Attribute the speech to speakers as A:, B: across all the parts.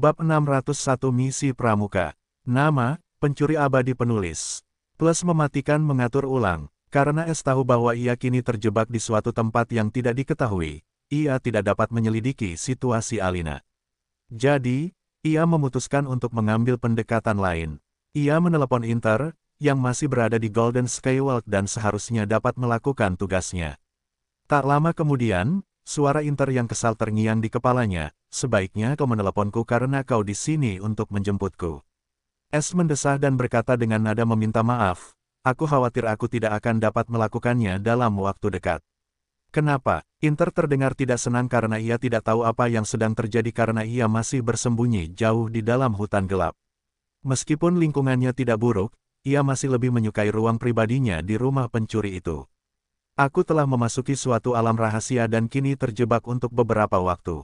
A: Bab 601 Misi Pramuka. Nama, pencuri abadi penulis. Plus mematikan mengatur ulang. Karena S tahu bahwa ia kini terjebak di suatu tempat yang tidak diketahui, ia tidak dapat menyelidiki situasi Alina. Jadi, ia memutuskan untuk mengambil pendekatan lain. Ia menelepon Inter, yang masih berada di Golden Skywalk dan seharusnya dapat melakukan tugasnya. Tak lama kemudian, suara Inter yang kesal terngiang di kepalanya, "Sebaiknya kau meneleponku karena kau di sini untuk menjemputku." S mendesah dan berkata dengan nada meminta maaf, "Aku khawatir aku tidak akan dapat melakukannya dalam waktu dekat." Kenapa? Inter terdengar tidak senang karena ia tidak tahu apa yang sedang terjadi karena ia masih bersembunyi jauh di dalam hutan gelap. Meskipun lingkungannya tidak buruk, ia masih lebih menyukai ruang pribadinya di rumah pencuri itu. "Aku telah memasuki suatu alam rahasia dan kini terjebak untuk beberapa waktu."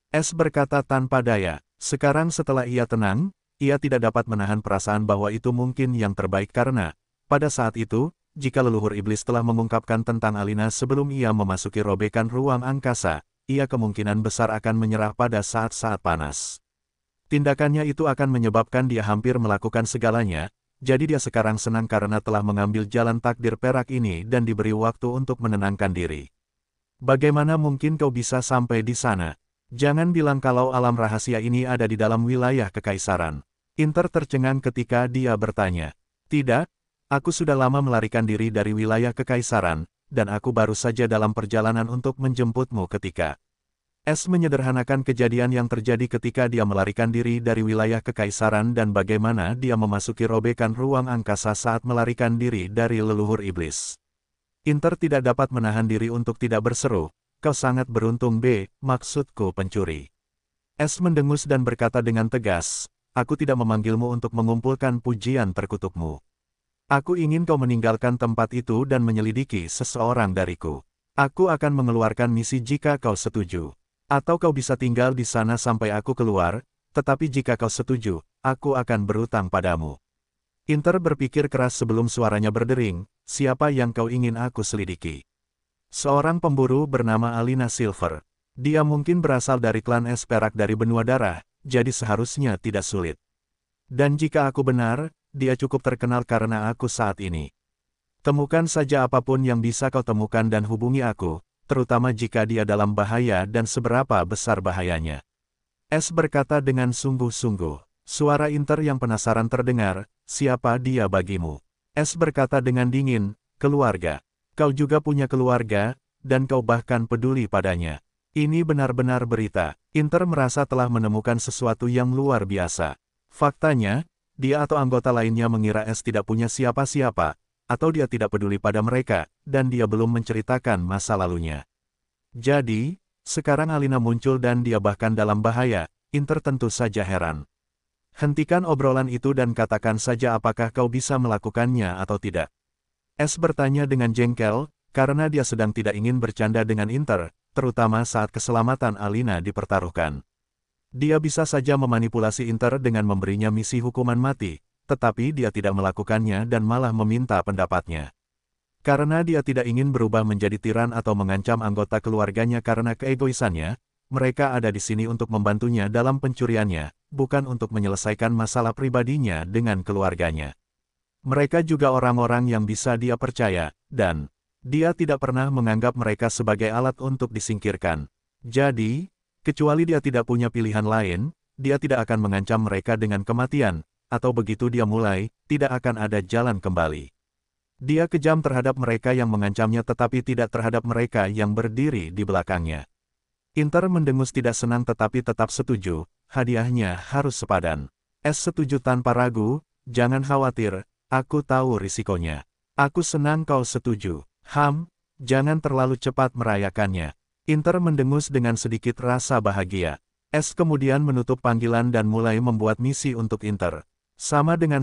A: S berkata tanpa daya. Sekarang setelah ia tenang, ia tidak dapat menahan perasaan bahwa itu mungkin yang terbaik karena, pada saat itu, jika leluhur iblis telah mengungkapkan tentang Alina sebelum ia memasuki robekan ruang angkasa, ia kemungkinan besar akan menyerah pada saat-saat panas. Tindakannya itu akan menyebabkan dia hampir melakukan segalanya, jadi dia sekarang senang karena telah mengambil jalan takdir perak ini dan diberi waktu untuk menenangkan diri. "Bagaimana mungkin kau bisa sampai di sana? Jangan bilang kalau alam rahasia ini ada di dalam wilayah kekaisaran." Inter tercengang ketika dia bertanya. "Tidak, aku sudah lama melarikan diri dari wilayah kekaisaran, dan aku baru saja dalam perjalanan untuk menjemputmu ketika..." S menyederhanakan kejadian yang terjadi ketika dia melarikan diri dari wilayah kekaisaran dan bagaimana dia memasuki robekan ruang angkasa saat melarikan diri dari leluhur iblis. Inter tidak dapat menahan diri untuk tidak berseru, "Kau sangat beruntung B, maksudku pencuri." S mendengus dan berkata dengan tegas, "Aku tidak memanggilmu untuk mengumpulkan pujian terkutukmu. Aku ingin kau meninggalkan tempat itu dan menyelidiki seseorang dariku. Aku akan mengeluarkan misi jika kau setuju. Atau kau bisa tinggal di sana sampai aku keluar, tetapi jika kau setuju, aku akan berutang padamu." Inter berpikir keras sebelum suaranya berdering, "Siapa yang kau ingin aku selidiki?" "Seorang pemburu bernama Alina Silver. Dia mungkin berasal dari klan Es Perak dari benua darah, jadi seharusnya tidak sulit. Dan jika aku benar, dia cukup terkenal karena aku saat ini. Temukan saja apapun yang bisa kau temukan dan hubungi aku, terutama jika dia dalam bahaya dan seberapa besar bahayanya." S berkata dengan sungguh-sungguh. Suara Inter yang penasaran terdengar, "Siapa dia bagimu?" S berkata dengan dingin, "Keluarga. Kau juga punya keluarga, dan kau bahkan peduli padanya. Ini benar-benar berita." Inter merasa telah menemukan sesuatu yang luar biasa. Faktanya, dia atau anggota lainnya mengira S tidak punya siapa-siapa, atau dia tidak peduli pada mereka, dan dia belum menceritakan masa lalunya. Jadi, sekarang Alina muncul dan dia bahkan dalam bahaya. Inter tentu saja heran. "Hentikan obrolan itu dan katakan saja apakah kau bisa melakukannya atau tidak." S bertanya dengan jengkel, karena dia sedang tidak ingin bercanda dengan Inter, terutama saat keselamatan Alina dipertaruhkan. Dia bisa saja memanipulasi Inter dengan memberinya misi hukuman mati, tetapi dia tidak melakukannya dan malah meminta pendapatnya. Karena dia tidak ingin berubah menjadi tiran atau mengancam anggota keluarganya karena keegoisannya, mereka ada di sini untuk membantunya dalam pencuriannya, bukan untuk menyelesaikan masalah pribadinya dengan keluarganya. Mereka juga orang-orang yang bisa dia percaya, dan dia tidak pernah menganggap mereka sebagai alat untuk disingkirkan. Jadi, kecuali dia tidak punya pilihan lain, dia tidak akan mengancam mereka dengan kematian, atau begitu dia mulai, tidak akan ada jalan kembali. Dia kejam terhadap mereka yang mengancamnya tetapi tidak terhadap mereka yang berdiri di belakangnya. Inter mendengus tidak senang tetapi tetap setuju, hadiahnya harus sepadan. S setuju tanpa ragu, "Jangan khawatir, aku tahu risikonya. Aku senang kau setuju. Jangan terlalu cepat merayakannya." Inter mendengus dengan sedikit rasa bahagia. S kemudian menutup panggilan dan mulai membuat misi untuk Inter. Sama dengan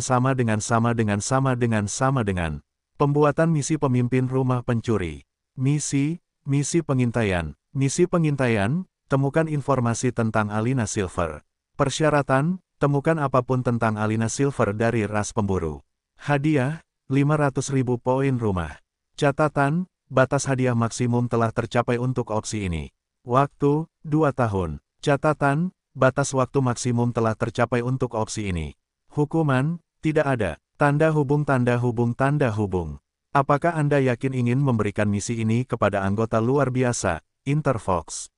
A: pembuatan misi pemimpin rumah pencuri. Misi pengintaian. Misi pengintaian, temukan informasi tentang Alina Silver. Persyaratan, temukan apapun tentang Alina Silver dari ras pemburu. Hadiah, 500.000 poin rumah. Catatan, batas hadiah maksimum telah tercapai untuk opsi ini. Waktu, 2 tahun. Catatan, batas waktu maksimum telah tercapai untuk opsi ini. Hukuman, tidak ada. Tanda hubung tanda hubung tanda hubung. Apakah Anda yakin ingin memberikan misi ini kepada anggota luar biasa, Interfox?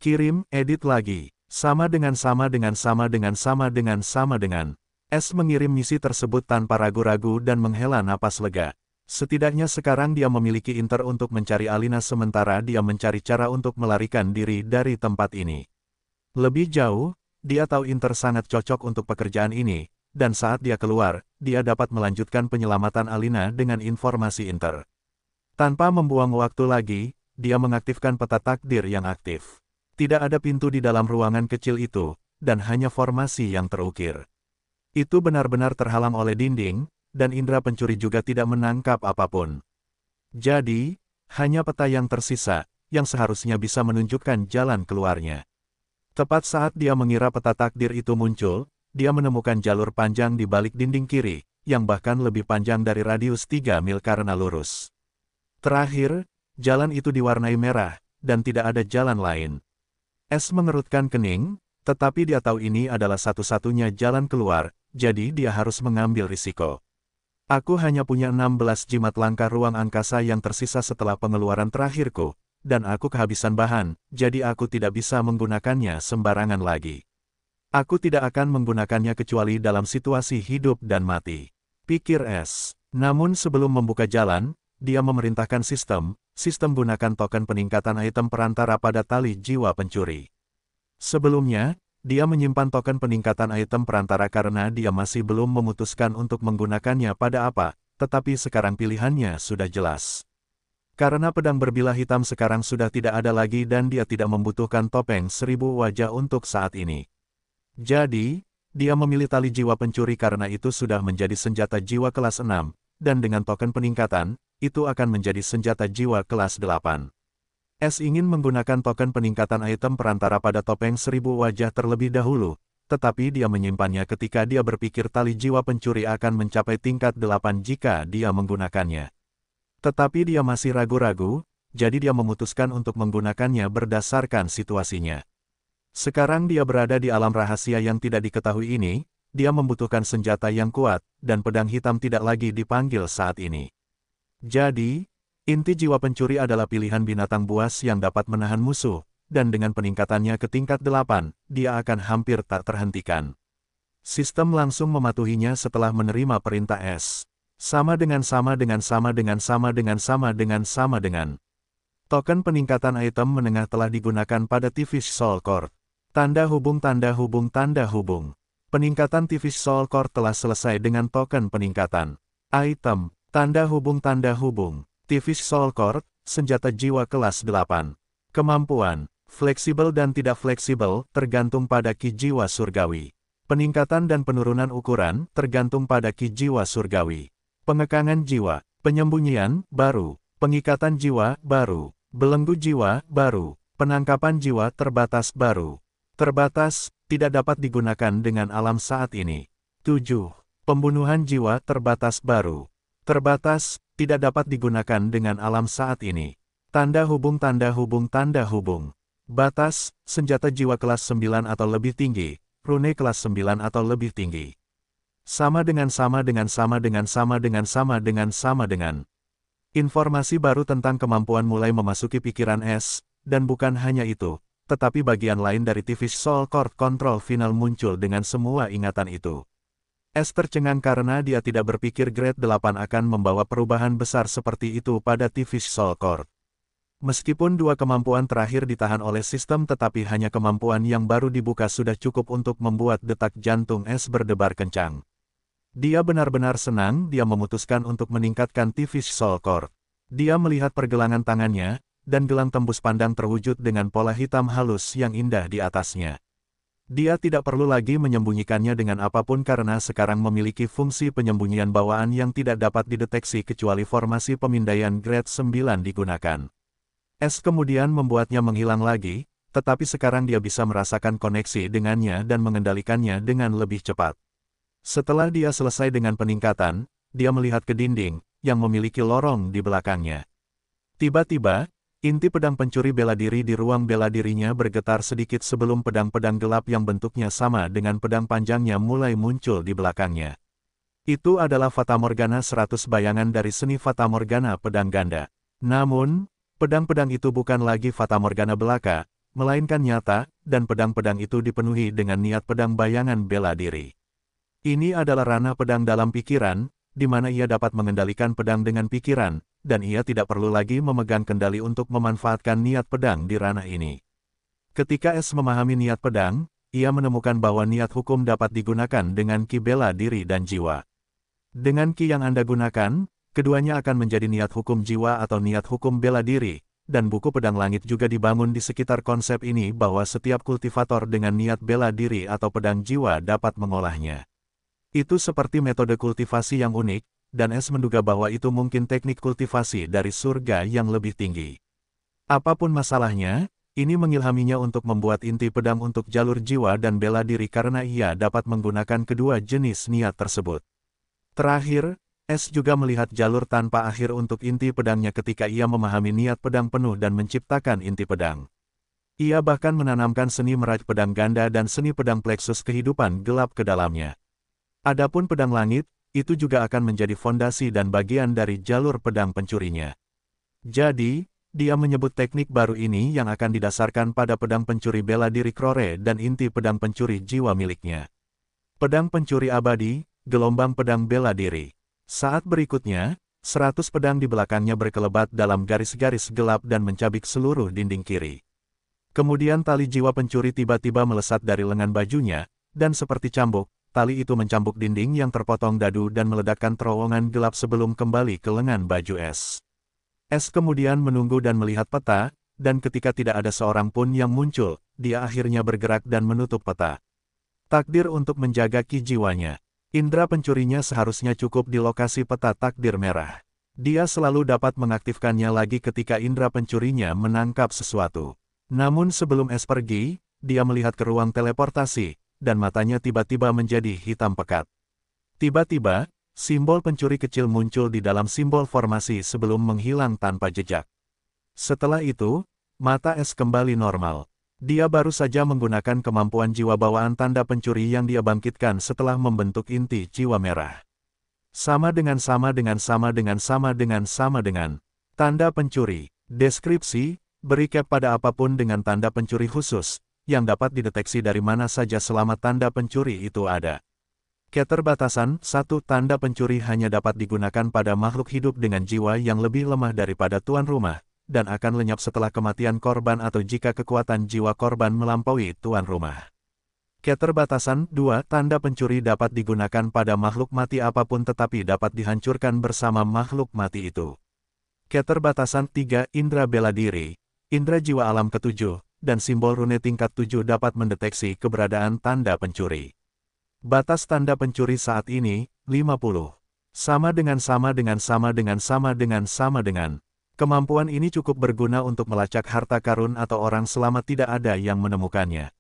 A: Kirim, edit lagi. Sama dengan sama dengan sama dengan sama dengan sama dengan. S mengirim misi tersebut tanpa ragu-ragu dan menghela napas lega. Setidaknya sekarang dia memiliki Inter untuk mencari Alina sementara dia mencari cara untuk melarikan diri dari tempat ini. Lebih jauh, dia tahu Inter sangat cocok untuk pekerjaan ini, dan saat dia keluar, dia dapat melanjutkan penyelamatan Alina dengan informasi Inter. Tanpa membuang waktu lagi, dia mengaktifkan peta takdir yang aktif. Tidak ada pintu di dalam ruangan kecil itu, dan hanya formasi yang terukir. Itu benar-benar terhalang oleh dinding, dan indera pencuri juga tidak menangkap apapun. Jadi, hanya peta yang tersisa, yang seharusnya bisa menunjukkan jalan keluarnya. Tepat saat dia mengira peta takdir itu muncul, dia menemukan jalur panjang di balik dinding kiri, yang bahkan lebih panjang dari radius 3 mil karena lurus. Terakhir, jalan itu diwarnai merah, dan tidak ada jalan lain. S mengerutkan kening, tetapi dia tahu ini adalah satu-satunya jalan keluar, jadi dia harus mengambil risiko. Aku hanya punya 16 jimat langkah ruang angkasa yang tersisa setelah pengeluaran terakhirku, dan aku kehabisan bahan, jadi aku tidak bisa menggunakannya sembarangan lagi. Aku tidak akan menggunakannya kecuali dalam situasi hidup dan mati. Pikir S. Namun sebelum membuka jalan, dia memerintahkan sistem gunakan token peningkatan item perantara pada tali jiwa pencuri. Sebelumnya, dia menyimpan token peningkatan item perantara karena dia masih belum memutuskan untuk menggunakannya pada apa, tetapi sekarang pilihannya sudah jelas. Karena pedang berbilah hitam sekarang sudah tidak ada lagi dan dia tidak membutuhkan topeng 1000 wajah untuk saat ini. Jadi, dia memilih tali jiwa pencuri karena itu sudah menjadi senjata jiwa kelas 6, dan dengan token peningkatan, itu akan menjadi senjata jiwa kelas 8. S ingin menggunakan token peningkatan item perantara pada topeng 1000 wajah terlebih dahulu, tetapi dia menyimpannya ketika dia berpikir tali jiwa pencuri akan mencapai tingkat 8 jika dia menggunakannya. Tetapi dia masih ragu-ragu, jadi dia memutuskan untuk menggunakannya berdasarkan situasinya. Sekarang dia berada di alam rahasia yang tidak diketahui ini, dia membutuhkan senjata yang kuat, dan pedang hitam tidak lagi dipanggil saat ini. Jadi, inti jiwa pencuri adalah pilihan binatang buas yang dapat menahan musuh, dan dengan peningkatannya ke tingkat 8, dia akan hampir tak terhentikan. Sistem langsung mematuhinya setelah menerima perintah S. Sama dengan. Token peningkatan item menengah telah digunakan pada Tivish Soul Core. Tanda hubung. Peningkatan Tivish Soul Core telah selesai dengan token peningkatan. Item, tanda hubung. Tivish Soul Core, senjata jiwa kelas 8. Kemampuan, fleksibel dan tidak fleksibel, tergantung pada ki jiwa surgawi. Peningkatan dan penurunan ukuran, tergantung pada ki jiwa surgawi. Pengekangan jiwa, penyembunyian, baru. Pengikatan jiwa, baru. Belenggu jiwa, baru. Penangkapan jiwa terbatas, baru. Terbatas, tidak dapat digunakan dengan alam saat ini. 7. Pembunuhan jiwa terbatas, baru. Terbatas, tidak dapat digunakan dengan alam saat ini. Tanda hubung. Batas, senjata jiwa kelas 9 atau lebih tinggi, rune kelas 9 atau lebih tinggi. Sama dengan. Informasi baru tentang kemampuan mulai memasuki pikiran S, dan bukan hanya itu, tetapi bagian lain dari Tivish Soul Core Control Final muncul dengan semua ingatan itu. S tercengang karena dia tidak berpikir Grade 8 akan membawa perubahan besar seperti itu pada Tivish Soul Core. Meskipun dua kemampuan terakhir ditahan oleh sistem tetapi hanya kemampuan yang baru dibuka sudah cukup untuk membuat detak jantung S berdebar kencang. Dia benar-benar senang dia memutuskan untuk meningkatkan Tivish Soul Core. Dia melihat pergelangan tangannya, dan gelang tembus pandang terwujud dengan pola hitam halus yang indah di atasnya. Dia tidak perlu lagi menyembunyikannya dengan apapun karena sekarang memiliki fungsi penyembunyian bawaan yang tidak dapat dideteksi kecuali formasi pemindaian Grade 9 digunakan. S kemudian membuatnya menghilang lagi, tetapi sekarang dia bisa merasakan koneksi dengannya dan mengendalikannya dengan lebih cepat. Setelah dia selesai dengan peningkatan, dia melihat ke dinding, yang memiliki lorong di belakangnya. Tiba-tiba, Inti pedang pencuri bela diri di ruang bela dirinya bergetar sedikit sebelum pedang-pedang gelap yang bentuknya sama dengan pedang panjangnya mulai muncul di belakangnya. Itu adalah Fatamorgana 100 bayangan dari seni Fatamorgana pedang ganda. Namun, pedang-pedang itu bukan lagi Fatamorgana belaka, melainkan nyata, dan pedang-pedang itu dipenuhi dengan niat pedang bayangan bela diri. Ini adalah ranah pedang dalam pikiran, di mana ia dapat mengendalikan pedang dengan pikiran, dan ia tidak perlu lagi memegang kendali untuk memanfaatkan niat pedang di ranah ini. Ketika S memahami niat pedang, ia menemukan bahwa niat hukum dapat digunakan dengan ki bela diri dan jiwa. Dengan ki yang Anda gunakan, keduanya akan menjadi niat hukum jiwa atau niat hukum bela diri, dan buku Pedang Langit juga dibangun di sekitar konsep ini bahwa setiap kultivator dengan niat bela diri atau pedang jiwa dapat mengolahnya. Itu seperti metode kultivasi yang unik, dan S menduga bahwa itu mungkin teknik kultivasi dari surga yang lebih tinggi. Apapun masalahnya, ini mengilhaminya untuk membuat inti pedang untuk jalur jiwa dan bela diri karena ia dapat menggunakan kedua jenis niat tersebut. Terakhir, S juga melihat jalur tanpa akhir untuk inti pedangnya ketika ia memahami niat pedang penuh dan menciptakan inti pedang. Ia bahkan menanamkan seni meraj pedang ganda dan seni pedang pleksus kehidupan gelap ke dalamnya. Adapun pedang langit, itu juga akan menjadi fondasi dan bagian dari jalur pedang pencurinya. Jadi, dia menyebut teknik baru ini yang akan didasarkan pada pedang pencuri bela diri Crore dan inti pedang pencuri jiwa miliknya. Pedang pencuri abadi, gelombang pedang bela diri. Saat berikutnya, 100 pedang di belakangnya berkelebat dalam garis-garis gelap dan mencabik seluruh dinding kiri. Kemudian tali jiwa pencuri tiba-tiba melesat dari lengan bajunya, dan seperti cambuk, tali itu mencambuk dinding yang terpotong dadu dan meledakkan terowongan gelap sebelum kembali ke lengan baju S. S kemudian menunggu dan melihat peta, dan ketika tidak ada seorang pun yang muncul, dia akhirnya bergerak dan menutup peta. Takdir untuk menjaga ki jiwanya. Indra pencurinya seharusnya cukup di lokasi peta takdir merah. Dia selalu dapat mengaktifkannya lagi ketika indra pencurinya menangkap sesuatu. Namun sebelum S pergi, dia melihat ke ruang teleportasi, dan matanya tiba-tiba menjadi hitam pekat. Tiba-tiba, simbol pencuri kecil muncul di dalam simbol formasi sebelum menghilang tanpa jejak. Setelah itu, mata S kembali normal. Dia baru saja menggunakan kemampuan jiwa bawaan tanda pencuri yang dia bangkitkan setelah membentuk inti jiwa merah. Sama dengan. Tanda pencuri. Deskripsi, beri cap pada apapun dengan tanda pencuri khusus, yang dapat dideteksi dari mana saja selama tanda pencuri itu ada. Keterbatasan, 1. Tanda pencuri hanya dapat digunakan pada makhluk hidup dengan jiwa yang lebih lemah daripada tuan rumah, dan akan lenyap setelah kematian korban atau jika kekuatan jiwa korban melampaui tuan rumah. Keterbatasan, 2. Tanda pencuri dapat digunakan pada makhluk mati apapun tetapi dapat dihancurkan bersama makhluk mati itu. Keterbatasan, 3. Indra bela diri, indra jiwa alam ke-7, dan simbol rune tingkat 7 dapat mendeteksi keberadaan tanda pencuri. Batas tanda pencuri saat ini, 50. Sama dengan. Kemampuan ini cukup berguna untuk melacak harta karun atau orang selama tidak ada yang menemukannya.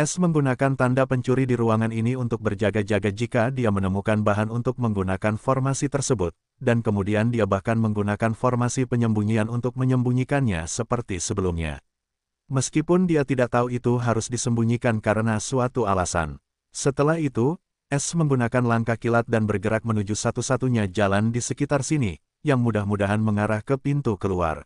A: S menggunakan tanda pencuri di ruangan ini untuk berjaga-jaga jika dia menemukan bahan untuk menggunakan formasi tersebut, dan kemudian dia bahkan menggunakan formasi penyembunyian untuk menyembunyikannya seperti sebelumnya. Meskipun dia tidak tahu itu harus disembunyikan karena suatu alasan. Setelah itu, S menggunakan langkah kilat dan bergerak menuju satu-satunya jalan di sekitar sini, yang mudah-mudahan mengarah ke pintu keluar.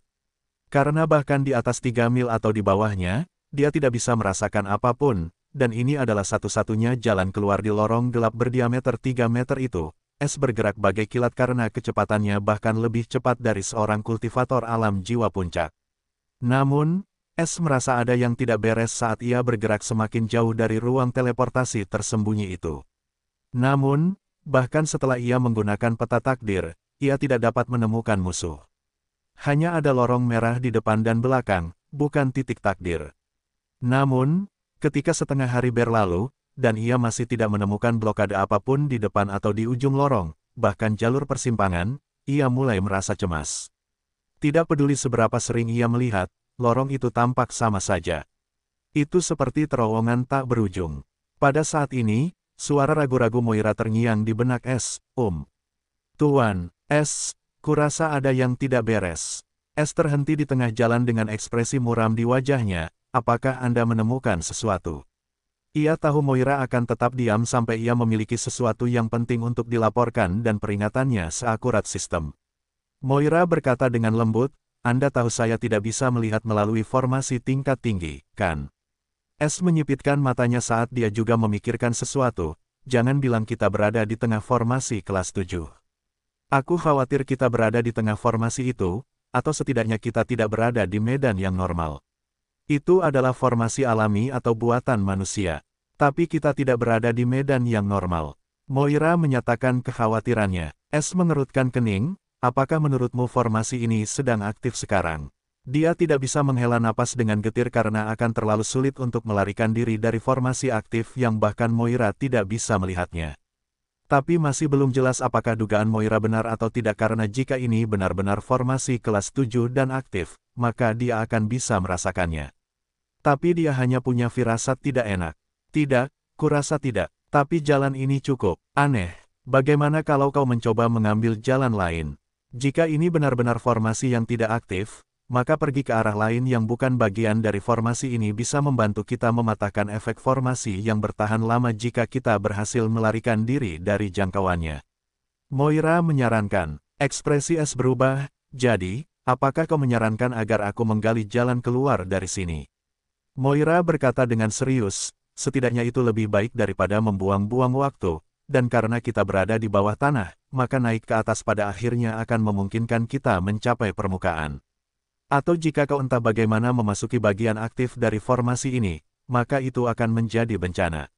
A: Karena bahkan di atas 3 mil atau di bawahnya, dia tidak bisa merasakan apapun, dan ini adalah satu-satunya jalan keluar di lorong gelap berdiameter 3 meter itu. S bergerak bagai kilat karena kecepatannya bahkan lebih cepat dari seorang kultivator alam jiwa puncak. Namun, S merasa ada yang tidak beres saat ia bergerak semakin jauh dari ruang teleportasi tersembunyi itu. Namun, bahkan setelah ia menggunakan peta takdir, ia tidak dapat menemukan musuh. Hanya ada lorong merah di depan dan belakang, bukan titik takdir. Namun, ketika setengah hari berlalu, dan ia masih tidak menemukan blokade apapun di depan atau di ujung lorong, bahkan jalur persimpangan, ia mulai merasa cemas. Tidak peduli seberapa sering ia melihat, lorong itu tampak sama saja. Itu seperti terowongan tak berujung. Pada saat ini, suara ragu-ragu Moira terngiang di benak S. Tuan, S, kurasa ada yang tidak beres. Es terhenti di tengah jalan dengan ekspresi muram di wajahnya. Apakah Anda menemukan sesuatu? Ia tahu Moira akan tetap diam sampai ia memiliki sesuatu yang penting untuk dilaporkan dan peringatannya seakurat sistem. Moira berkata dengan lembut, Anda tahu saya tidak bisa melihat melalui formasi tingkat tinggi, kan? Es menyipitkan matanya saat dia juga memikirkan sesuatu. Jangan bilang kita berada di tengah formasi kelas 7. Aku khawatir kita berada di tengah formasi itu, atau setidaknya kita tidak berada di medan yang normal. Itu adalah formasi alami atau buatan manusia. Tapi kita tidak berada di medan yang normal. Moira menyatakan kekhawatirannya. Es mengerutkan kening, apakah menurutmu formasi ini sedang aktif sekarang? Dia tidak bisa menghela napas dengan getir karena akan terlalu sulit untuk melarikan diri dari formasi aktif yang bahkan Moira tidak bisa melihatnya. Tapi masih belum jelas apakah dugaan Moira benar atau tidak karena jika ini benar-benar formasi kelas 7 dan aktif, maka dia akan bisa merasakannya. Tapi dia hanya punya firasat tidak enak. Tidak, kurasa tidak. Tapi jalan ini cukup aneh. Bagaimana kalau kau mencoba mengambil jalan lain? Jika ini benar-benar formasi yang tidak aktif, maka pergi ke arah lain yang bukan bagian dari formasi ini bisa membantu kita mematahkan efek formasi yang bertahan lama jika kita berhasil melarikan diri dari jangkauannya. Moira menyarankan. Ekspresi Es berubah. Jadi, apakah kau menyarankan agar aku menggali jalan keluar dari sini? Moira berkata dengan serius, setidaknya itu lebih baik daripada membuang-buang waktu, dan karena kita berada di bawah tanah, maka naik ke atas pada akhirnya akan memungkinkan kita mencapai permukaan. Atau jika kau entah bagaimana memasuki bagian aktif dari formasi ini, maka itu akan menjadi bencana.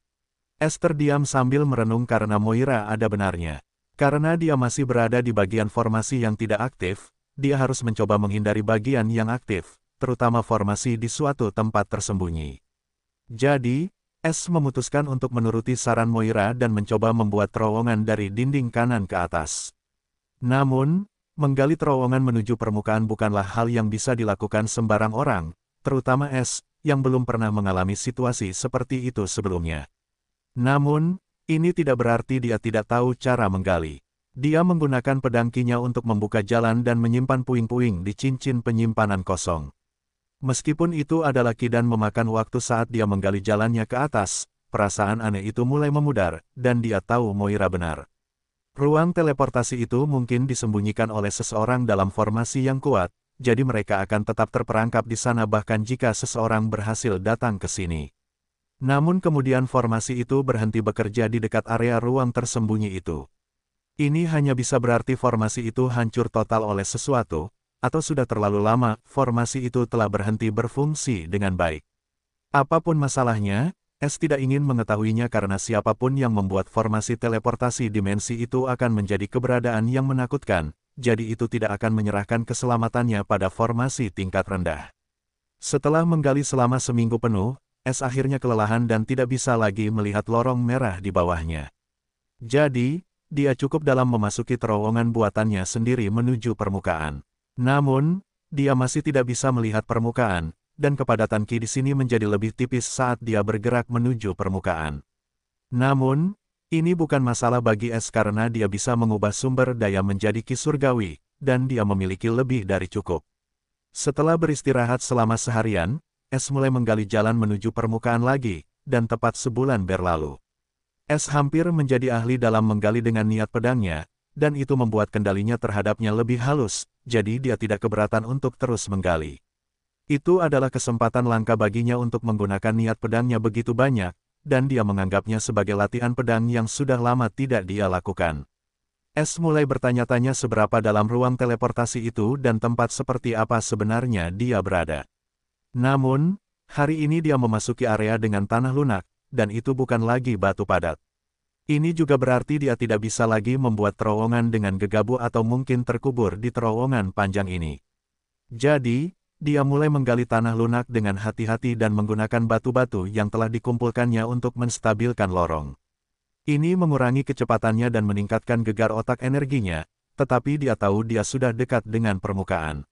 A: Es terdiam sambil merenung karena Moira ada benarnya. Karena dia masih berada di bagian formasi yang tidak aktif, dia harus mencoba menghindari bagian yang aktif, terutama formasi di suatu tempat tersembunyi. Jadi, Es memutuskan untuk menuruti saran Moira dan mencoba membuat terowongan dari dinding kanan ke atas. Namun, menggali terowongan menuju permukaan bukanlah hal yang bisa dilakukan sembarang orang, terutama Es, yang belum pernah mengalami situasi seperti itu sebelumnya. Namun, ini tidak berarti dia tidak tahu cara menggali. Dia menggunakan pedang kinya untuk membuka jalan dan menyimpan puing-puing di cincin penyimpanan kosong. Meskipun itu adalah kidan memakan waktu saat dia menggali jalannya ke atas, perasaan aneh itu mulai memudar, dan dia tahu Moira benar. Ruang teleportasi itu mungkin disembunyikan oleh seseorang dalam formasi yang kuat, jadi mereka akan tetap terperangkap di sana bahkan jika seseorang berhasil datang ke sini. Namun kemudian formasi itu berhenti bekerja di dekat area ruang tersembunyi itu. Ini hanya bisa berarti formasi itu hancur total oleh sesuatu, atau sudah terlalu lama formasi itu telah berhenti berfungsi dengan baik. Apapun masalahnya, Es tidak ingin mengetahuinya karena siapapun yang membuat formasi teleportasi dimensi itu akan menjadi keberadaan yang menakutkan, jadi itu tidak akan menyerahkan keselamatannya pada formasi tingkat rendah. Setelah menggali selama seminggu penuh, Es akhirnya kelelahan dan tidak bisa lagi melihat lorong merah di bawahnya. Jadi, dia cukup dalam memasuki terowongan buatannya sendiri menuju permukaan. Namun, dia masih tidak bisa melihat permukaan, dan kepadatan Ki di sini menjadi lebih tipis saat dia bergerak menuju permukaan. Namun, ini bukan masalah bagi Es karena dia bisa mengubah sumber daya menjadi Ki surgawi, dan dia memiliki lebih dari cukup. Setelah beristirahat selama seharian, Es mulai menggali jalan menuju permukaan lagi, dan tepat sebulan berlalu. Es hampir menjadi ahli dalam menggali dengan niat pedangnya, dan itu membuat kendalinya terhadapnya lebih halus, jadi dia tidak keberatan untuk terus menggali. Itu adalah kesempatan langka baginya untuk menggunakan niat pedangnya begitu banyak, dan dia menganggapnya sebagai latihan pedang yang sudah lama tidak dia lakukan. Es mulai bertanya-tanya seberapa dalam ruang teleportasi itu dan tempat seperti apa sebenarnya dia berada. Namun, hari ini dia memasuki area dengan tanah lunak, dan itu bukan lagi batu padat. Ini juga berarti dia tidak bisa lagi membuat terowongan dengan gegabah atau mungkin terkubur di terowongan panjang ini. Jadi, dia mulai menggali tanah lunak dengan hati-hati dan menggunakan batu-batu yang telah dikumpulkannya untuk menstabilkan lorong. Ini mengurangi kecepatannya dan meningkatkan gegar otak energinya, tetapi dia tahu dia sudah dekat dengan permukaan.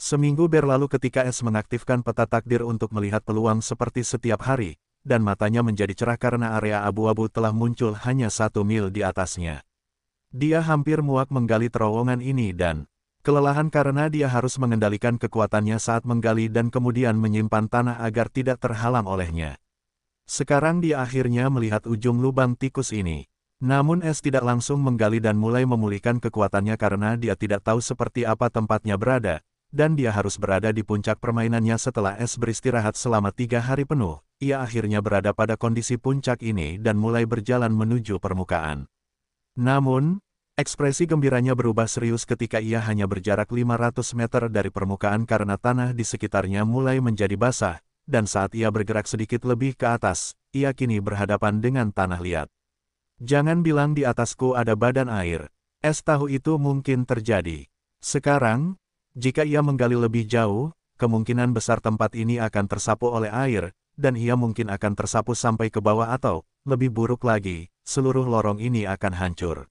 A: Seminggu berlalu ketika Es mengaktifkan peta takdir untuk melihat peluang seperti setiap hari, dan matanya menjadi cerah karena area abu-abu telah muncul hanya 1 mil di atasnya. Dia hampir muak menggali terowongan ini dan Kelelahan karena dia harus mengendalikan kekuatannya saat menggali dan kemudian menyimpan tanah agar tidak terhalang olehnya. Sekarang dia akhirnya melihat ujung lubang tikus ini. Namun Es tidak langsung menggali dan mulai memulihkan kekuatannya karena dia tidak tahu seperti apa tempatnya berada, dan dia harus berada di puncak permainannya setelah Es beristirahat selama 3 hari penuh. Ia akhirnya berada pada kondisi puncak ini dan mulai berjalan menuju permukaan. Namun, ekspresi gembiranya berubah serius ketika ia hanya berjarak 500 meter dari permukaan karena tanah di sekitarnya mulai menjadi basah, dan saat ia bergerak sedikit lebih ke atas, ia kini berhadapan dengan tanah liat. Jangan bilang di atasku ada badan air. Es tahu itu mungkin terjadi. Sekarang, jika ia menggali lebih jauh, kemungkinan besar tempat ini akan tersapu oleh air, dan ia mungkin akan tersapu sampai ke bawah atau, lebih buruk lagi, seluruh lorong ini akan hancur.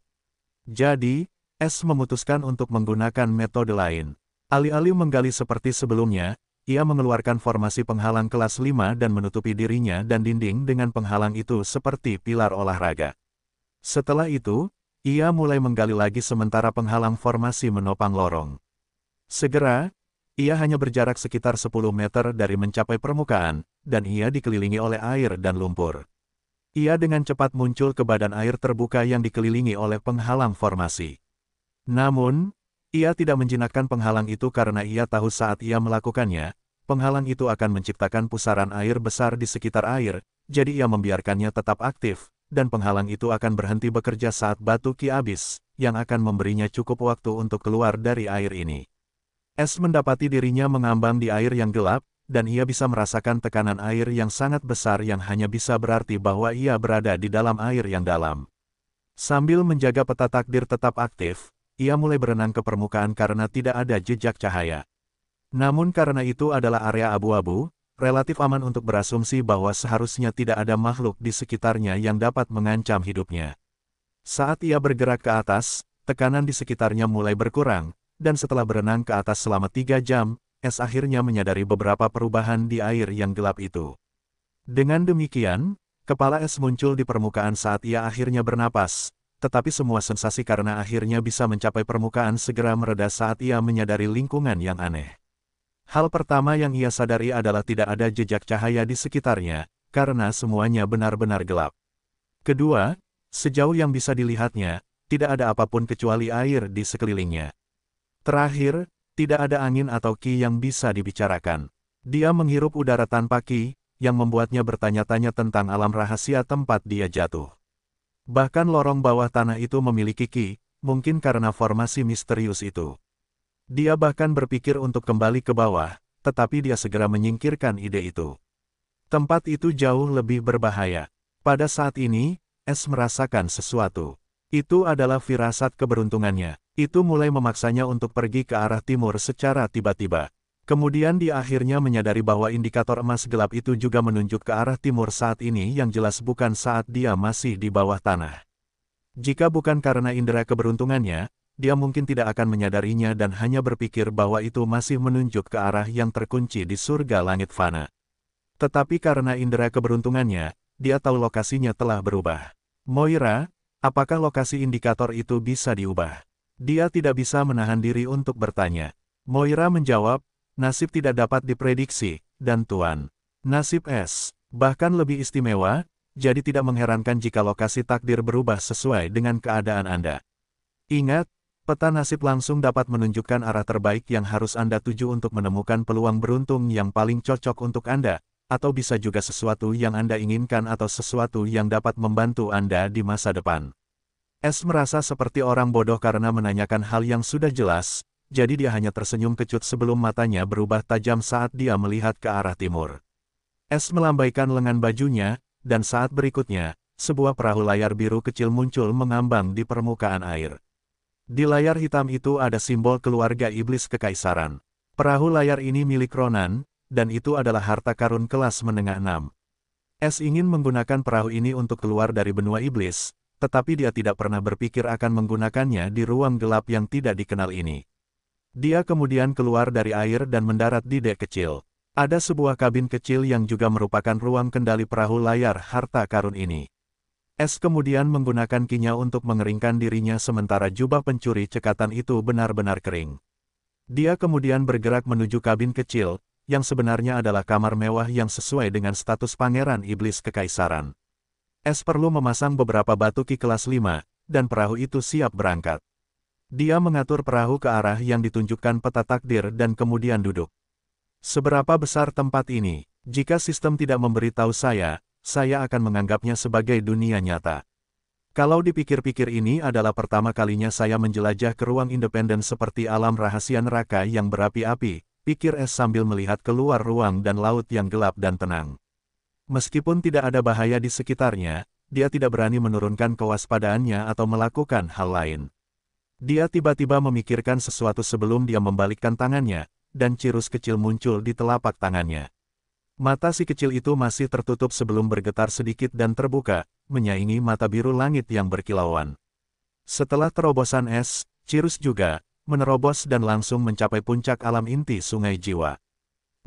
A: Jadi, Es memutuskan untuk menggunakan metode lain. Alih-alih menggali seperti sebelumnya, ia mengeluarkan formasi penghalang kelas 5 dan menutupi dirinya dan dinding dengan penghalang itu seperti pilar olahraga. Setelah itu, ia mulai menggali lagi sementara penghalang formasi menopang lorong. Segera, ia hanya berjarak sekitar 10 meter dari mencapai permukaan, dan ia dikelilingi oleh air dan lumpur. Ia dengan cepat muncul ke badan air terbuka yang dikelilingi oleh penghalang formasi. Namun, ia tidak menjinakkan penghalang itu karena ia tahu saat ia melakukannya, penghalang itu akan menciptakan pusaran air besar di sekitar air, jadi ia membiarkannya tetap aktif, dan penghalang itu akan berhenti bekerja saat batu ki habis, yang akan memberinya cukup waktu untuk keluar dari air ini. Es mendapati dirinya mengambang di air yang gelap, dan ia bisa merasakan tekanan air yang sangat besar yang hanya bisa berarti bahwa ia berada di dalam air yang dalam. Sambil menjaga peta takdir tetap aktif, ia mulai berenang ke permukaan karena tidak ada jejak cahaya. Namun karena itu adalah area abu-abu, relatif aman untuk berasumsi bahwa seharusnya tidak ada makhluk di sekitarnya yang dapat mengancam hidupnya. Saat ia bergerak ke atas, tekanan di sekitarnya mulai berkurang, dan setelah berenang ke atas selama 3 jam, Es akhirnya menyadari beberapa perubahan di air yang gelap itu. Dengan demikian, kepala Es muncul di permukaan saat ia akhirnya bernapas, tetapi semua sensasi karena akhirnya bisa mencapai permukaan segera mereda saat ia menyadari lingkungan yang aneh. Hal pertama yang ia sadari adalah tidak ada jejak cahaya di sekitarnya, karena semuanya benar-benar gelap. Kedua, sejauh yang bisa dilihatnya, tidak ada apapun kecuali air di sekelilingnya. Terakhir, tidak ada angin atau ki yang bisa dibicarakan. Dia menghirup udara tanpa ki, yang membuatnya bertanya-tanya tentang alam rahasia tempat dia jatuh. Bahkan lorong bawah tanah itu memiliki ki, mungkin karena formasi misterius itu. Dia bahkan berpikir untuk kembali ke bawah, tetapi dia segera menyingkirkan ide itu. Tempat itu jauh lebih berbahaya. Pada saat ini, Es merasakan sesuatu. Itu adalah firasat keberuntungannya. Itu mulai memaksanya untuk pergi ke arah timur secara tiba-tiba. Kemudian dia akhirnya menyadari bahwa indikator emas gelap itu juga menunjuk ke arah timur saat ini yang jelas bukan saat dia masih di bawah tanah. Jika bukan karena indera keberuntungannya, dia mungkin tidak akan menyadarinya dan hanya berpikir bahwa itu masih menunjuk ke arah yang terkunci di surga langit fana. Tetapi karena indera keberuntungannya, dia tahu lokasinya telah berubah. Moira, apakah lokasi indikator itu bisa diubah? Dia tidak bisa menahan diri untuk bertanya. Moira menjawab, nasib tidak dapat diprediksi, dan Tuan. Nasib Es, bahkan lebih istimewa, jadi tidak mengherankan jika lokasi takdir berubah sesuai dengan keadaan Anda. Ingat, peta nasib langsung dapat menunjukkan arah terbaik yang harus Anda tuju untuk menemukan peluang beruntung yang paling cocok untuk Anda, atau bisa juga sesuatu yang Anda inginkan atau sesuatu yang dapat membantu Anda di masa depan. Es merasa seperti orang bodoh karena menanyakan hal yang sudah jelas, jadi dia hanya tersenyum kecut sebelum matanya berubah tajam saat dia melihat ke arah timur. Es melambaikan lengan bajunya, dan saat berikutnya, sebuah perahu layar biru kecil muncul mengambang di permukaan air. Di layar hitam itu ada simbol keluarga iblis kekaisaran. Perahu layar ini milik Ronan, dan itu adalah harta karun kelas menengah 6. Es ingin menggunakan perahu ini untuk keluar dari benua iblis, tetapi dia tidak pernah berpikir akan menggunakannya di ruang gelap yang tidak dikenal ini. Dia kemudian keluar dari air dan mendarat di dek kecil. Ada sebuah kabin kecil yang juga merupakan ruang kendali perahu layar harta karun ini. Es kemudian menggunakan kinya untuk mengeringkan dirinya sementara jubah pencuri cekatan itu benar-benar kering. Dia kemudian bergerak menuju kabin kecil, yang sebenarnya adalah kamar mewah yang sesuai dengan status Pangeran Iblis Kekaisaran. Es perlu memasang beberapa batu ki kelas 5, dan perahu itu siap berangkat. Dia mengatur perahu ke arah yang ditunjukkan peta takdir dan kemudian duduk. Seberapa besar tempat ini? Jika sistem tidak memberitahu saya akan menganggapnya sebagai dunia nyata. Kalau dipikir-pikir ini adalah pertama kalinya saya menjelajah ke ruang independen seperti alam rahasia neraka yang berapi-api, pikir Es sambil melihat keluar ruang dan laut yang gelap dan tenang. Meskipun tidak ada bahaya di sekitarnya, dia tidak berani menurunkan kewaspadaannya atau melakukan hal lain. Dia tiba-tiba memikirkan sesuatu sebelum dia membalikkan tangannya, dan Cirrus kecil muncul di telapak tangannya. Mata si kecil itu masih tertutup sebelum bergetar sedikit dan terbuka, menyaingi mata biru langit yang berkilauan. Setelah terobosan es, Cirrus juga menerobos dan langsung mencapai puncak alam inti sungai jiwa.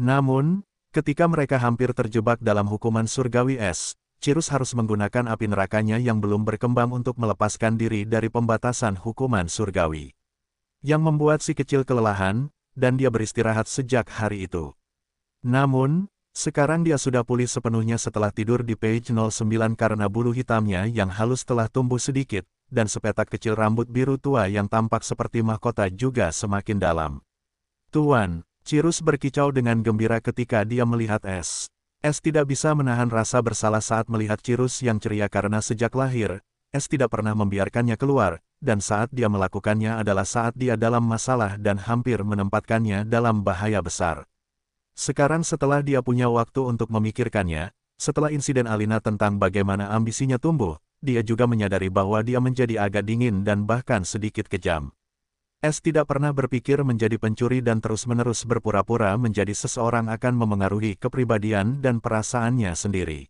A: Namun, ketika mereka hampir terjebak dalam hukuman surgawi es, Cirrus harus menggunakan api nerakanya yang belum berkembang untuk melepaskan diri dari pembatasan hukuman surgawi. Yang membuat si kecil kelelahan, dan dia beristirahat sejak hari itu. Namun, sekarang dia sudah pulih sepenuhnya setelah tidur di page 09 karena bulu hitamnya yang halus telah tumbuh sedikit, dan sepetak kecil rambut biru tua yang tampak seperti mahkota juga semakin dalam. Tuan, Cirrus berkicau dengan gembira ketika dia melihat Es. Es tidak bisa menahan rasa bersalah saat melihat Cirrus yang ceria karena sejak lahir, Es tidak pernah membiarkannya keluar, dan saat dia melakukannya adalah saat dia dalam masalah dan hampir menempatkannya dalam bahaya besar. Sekarang setelah dia punya waktu untuk memikirkannya, setelah insiden Alina tentang bagaimana ambisinya tumbuh, dia juga menyadari bahwa dia menjadi agak dingin dan bahkan sedikit kejam. Es tidak pernah berpikir menjadi pencuri dan terus-menerus berpura-pura menjadi seseorang akan memengaruhi kepribadian dan perasaannya sendiri.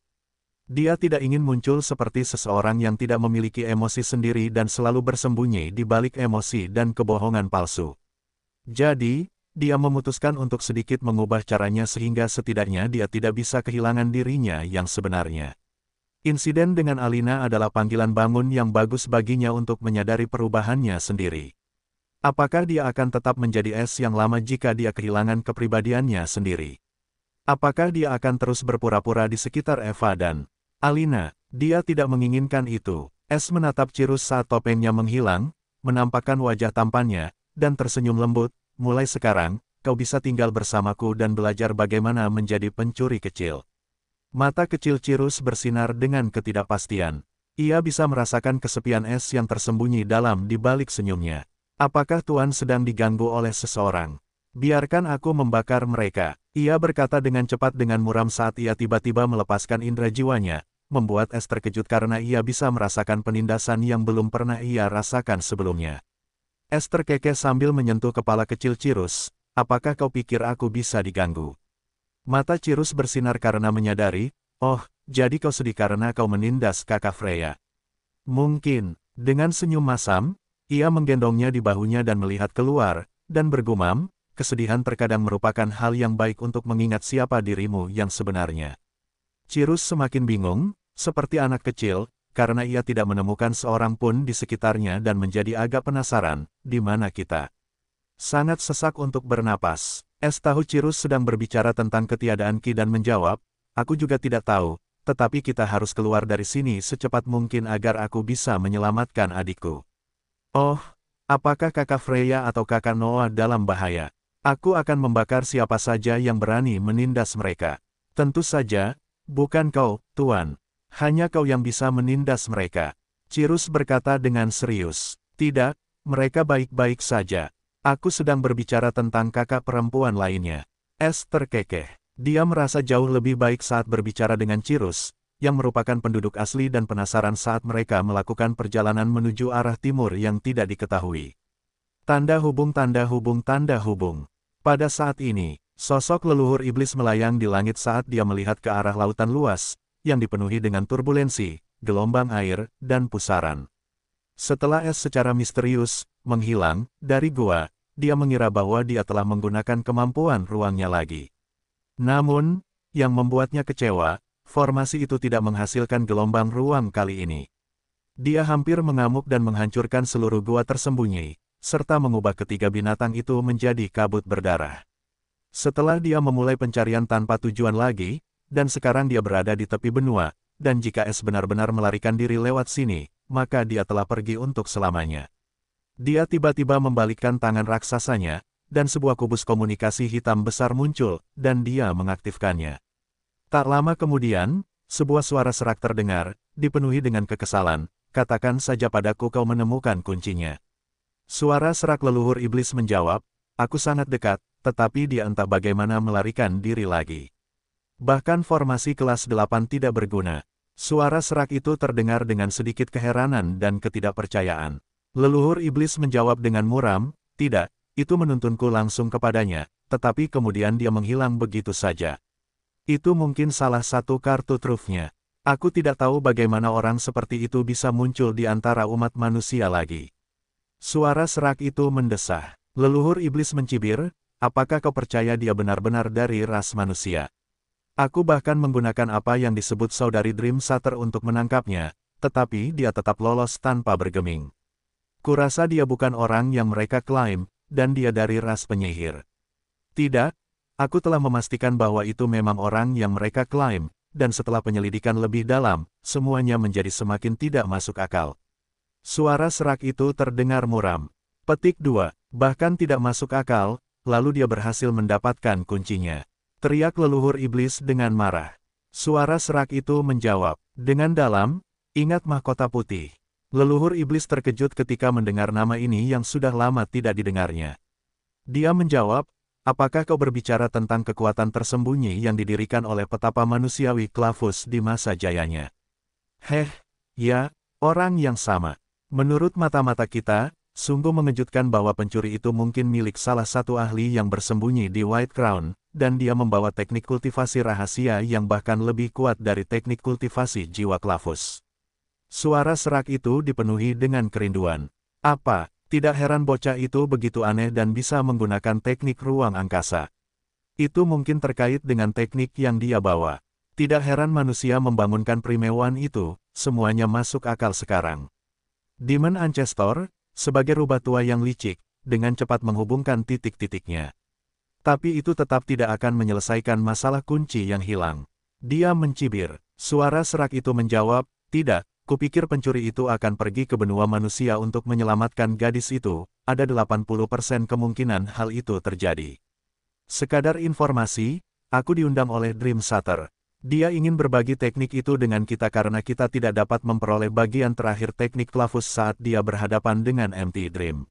A: Dia tidak ingin muncul seperti seseorang yang tidak memiliki emosi sendiri dan selalu bersembunyi di balik emosi dan kebohongan palsu. Jadi, dia memutuskan untuk sedikit mengubah caranya sehingga setidaknya dia tidak bisa kehilangan dirinya yang sebenarnya. Insiden dengan Alina adalah panggilan bangun yang bagus baginya untuk menyadari perubahannya sendiri. Apakah dia akan tetap menjadi Es yang lama jika dia kehilangan kepribadiannya sendiri? Apakah dia akan terus berpura-pura di sekitar Eva dan Alina? Dia tidak menginginkan itu. Es menatap Cirrus saat topengnya menghilang, menampakkan wajah tampannya, dan tersenyum lembut. Mulai sekarang, kau bisa tinggal bersamaku dan belajar bagaimana menjadi pencuri kecil. Mata kecil Cirrus bersinar dengan ketidakpastian. Ia bisa merasakan kesepian Es yang tersembunyi dalam di balik senyumnya. Apakah Tuan sedang diganggu oleh seseorang? Biarkan aku membakar mereka. Ia berkata dengan cepat dengan muram saat ia tiba-tiba melepaskan indera jiwanya, membuat Es terkejut karena ia bisa merasakan penindasan yang belum pernah ia rasakan sebelumnya. Es terkekeh sambil menyentuh kepala kecil Cirrus. Apakah kau pikir aku bisa diganggu? Mata Cirrus bersinar karena menyadari, oh, jadi kau sedih karena kau menindas kakak Freya. Mungkin, dengan senyum masam, ia menggendongnya di bahunya dan melihat keluar, dan bergumam, kesedihan terkadang merupakan hal yang baik untuk mengingat siapa dirimu yang sebenarnya. Cirrus semakin bingung, seperti anak kecil, karena ia tidak menemukan seorang pun di sekitarnya dan menjadi agak penasaran, di mana kita. Sangat sesak untuk bernapas. Es tahu Cirrus sedang berbicara tentang ketiadaan Ki dan menjawab, aku juga tidak tahu, tetapi kita harus keluar dari sini secepat mungkin agar aku bisa menyelamatkan adikku. Oh, apakah kakak Freya atau kakak Noah dalam bahaya? Aku akan membakar siapa saja yang berani menindas mereka. Tentu saja, bukan kau, Tuan. Hanya kau yang bisa menindas mereka. Cirrus berkata dengan serius. Tidak, mereka baik-baik saja. Aku sedang berbicara tentang kakak perempuan lainnya. Es terkekeh. Dia merasa jauh lebih baik saat berbicara dengan Cirrus, yang merupakan penduduk asli dan penasaran saat mereka melakukan perjalanan menuju arah timur yang tidak diketahui. Tanda hubung tanda hubung tanda hubung. Pada saat ini, sosok leluhur iblis melayang di langit saat dia melihat ke arah lautan luas, yang dipenuhi dengan turbulensi, gelombang air, dan pusaran. Setelah Es secara misterius menghilang dari gua, dia mengira bahwa dia telah menggunakan kemampuan ruangnya lagi. Namun, yang membuatnya kecewa, formasi itu tidak menghasilkan gelombang ruang kali ini. Dia hampir mengamuk dan menghancurkan seluruh gua tersembunyi, serta mengubah ketiga binatang itu menjadi kabut berdarah. Setelah dia memulai pencarian tanpa tujuan lagi, dan sekarang dia berada di tepi benua, dan jika es benar-benar melarikan diri lewat sini, maka dia telah pergi untuk selamanya. Dia tiba-tiba membalikkan tangan raksasanya, dan sebuah kubus komunikasi hitam besar muncul, dan dia mengaktifkannya. Tak lama kemudian, sebuah suara serak terdengar, dipenuhi dengan kekesalan, katakan saja padaku kau menemukan kuncinya. Suara serak leluhur iblis menjawab, aku sangat dekat, tetapi dia entah bagaimana melarikan diri lagi. Bahkan formasi kelas 8 tidak berguna. Suara serak itu terdengar dengan sedikit keheranan dan ketidakpercayaan. Leluhur iblis menjawab dengan muram, tidak, itu menuntunku langsung kepadanya, tetapi kemudian dia menghilang begitu saja. Itu mungkin salah satu kartu trufnya. Aku tidak tahu bagaimana orang seperti itu bisa muncul di antara umat manusia lagi. Suara serak itu mendesah. Leluhur iblis mencibir, apakah kau percaya dia benar-benar dari ras manusia? Aku bahkan menggunakan apa yang disebut saudari Dream Shatter untuk menangkapnya, tetapi dia tetap lolos tanpa bergeming. Kurasa dia bukan orang yang mereka klaim, dan dia dari ras penyihir. Tidak, aku telah memastikan bahwa itu memang orang yang mereka klaim, dan setelah penyelidikan lebih dalam, semuanya menjadi semakin tidak masuk akal. Suara serak itu terdengar muram. Petik 2, bahkan tidak masuk akal, lalu dia berhasil mendapatkan kuncinya. Teriak leluhur iblis dengan marah. Suara serak itu menjawab, dengan dalam, ingat mahkota putih. Leluhur iblis terkejut ketika mendengar nama ini yang sudah lama tidak didengarnya. Dia menjawab, apakah kau berbicara tentang kekuatan tersembunyi yang didirikan oleh petapa manusiawi Clavus di masa jayanya? Ya, orang yang sama. Menurut mata-mata kita, sungguh mengejutkan bahwa pencuri itu mungkin milik salah satu ahli yang bersembunyi di White Crown, dan dia membawa teknik kultivasi rahasia yang bahkan lebih kuat dari teknik kultivasi jiwa Clavus. Suara serak itu dipenuhi dengan kerinduan. Apa, tidak heran bocah itu begitu aneh dan bisa menggunakan teknik ruang angkasa. Itu mungkin terkait dengan teknik yang dia bawa. Tidak heran manusia membangunkan primewan itu, semuanya masuk akal sekarang. Demon Ancestor, sebagai rubah tua yang licik, dengan cepat menghubungkan titik-titiknya. Tapi itu tetap tidak akan menyelesaikan masalah kunci yang hilang. Dia mencibir. Suara serak itu menjawab, tidak, kupikir pencuri itu akan pergi ke benua manusia untuk menyelamatkan gadis itu, ada 80% kemungkinan hal itu terjadi. Sekadar informasi, aku diundang oleh Dream Shatter. Dia ingin berbagi teknik itu dengan kita karena kita tidak dapat memperoleh bagian terakhir teknik Clavus saat dia berhadapan dengan Empty Dream.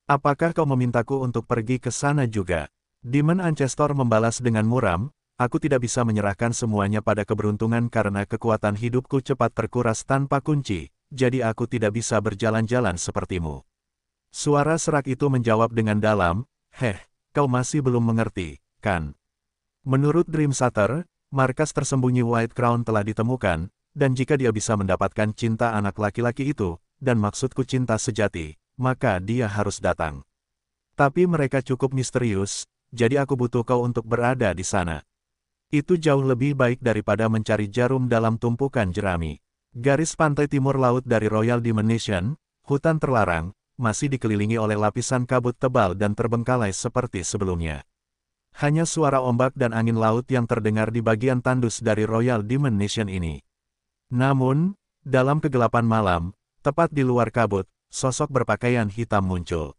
A: Apakah kau memintaku untuk pergi ke sana juga? Demon Ancestor membalas dengan muram, aku tidak bisa menyerahkan semuanya pada keberuntungan karena kekuatan hidupku cepat terkuras tanpa kunci, jadi aku tidak bisa berjalan-jalan sepertimu. Suara serak itu menjawab dengan dalam, kau masih belum mengerti, kan? Menurut Dream Shatter, markas tersembunyi White Crown telah ditemukan, dan jika dia bisa mendapatkan cinta anak laki-laki itu, dan maksudku cinta sejati, maka dia harus datang. Tapi mereka cukup misterius, jadi aku butuh kau untuk berada di sana. Itu jauh lebih baik daripada mencari jarum dalam tumpukan jerami. Garis pantai timur laut dari Royal Dimension, hutan terlarang, masih dikelilingi oleh lapisan kabut tebal dan terbengkalai seperti sebelumnya. Hanya suara ombak dan angin laut yang terdengar di bagian tandus dari Royal Dimension ini. Namun, dalam kegelapan malam, tepat di luar kabut, sosok berpakaian hitam muncul.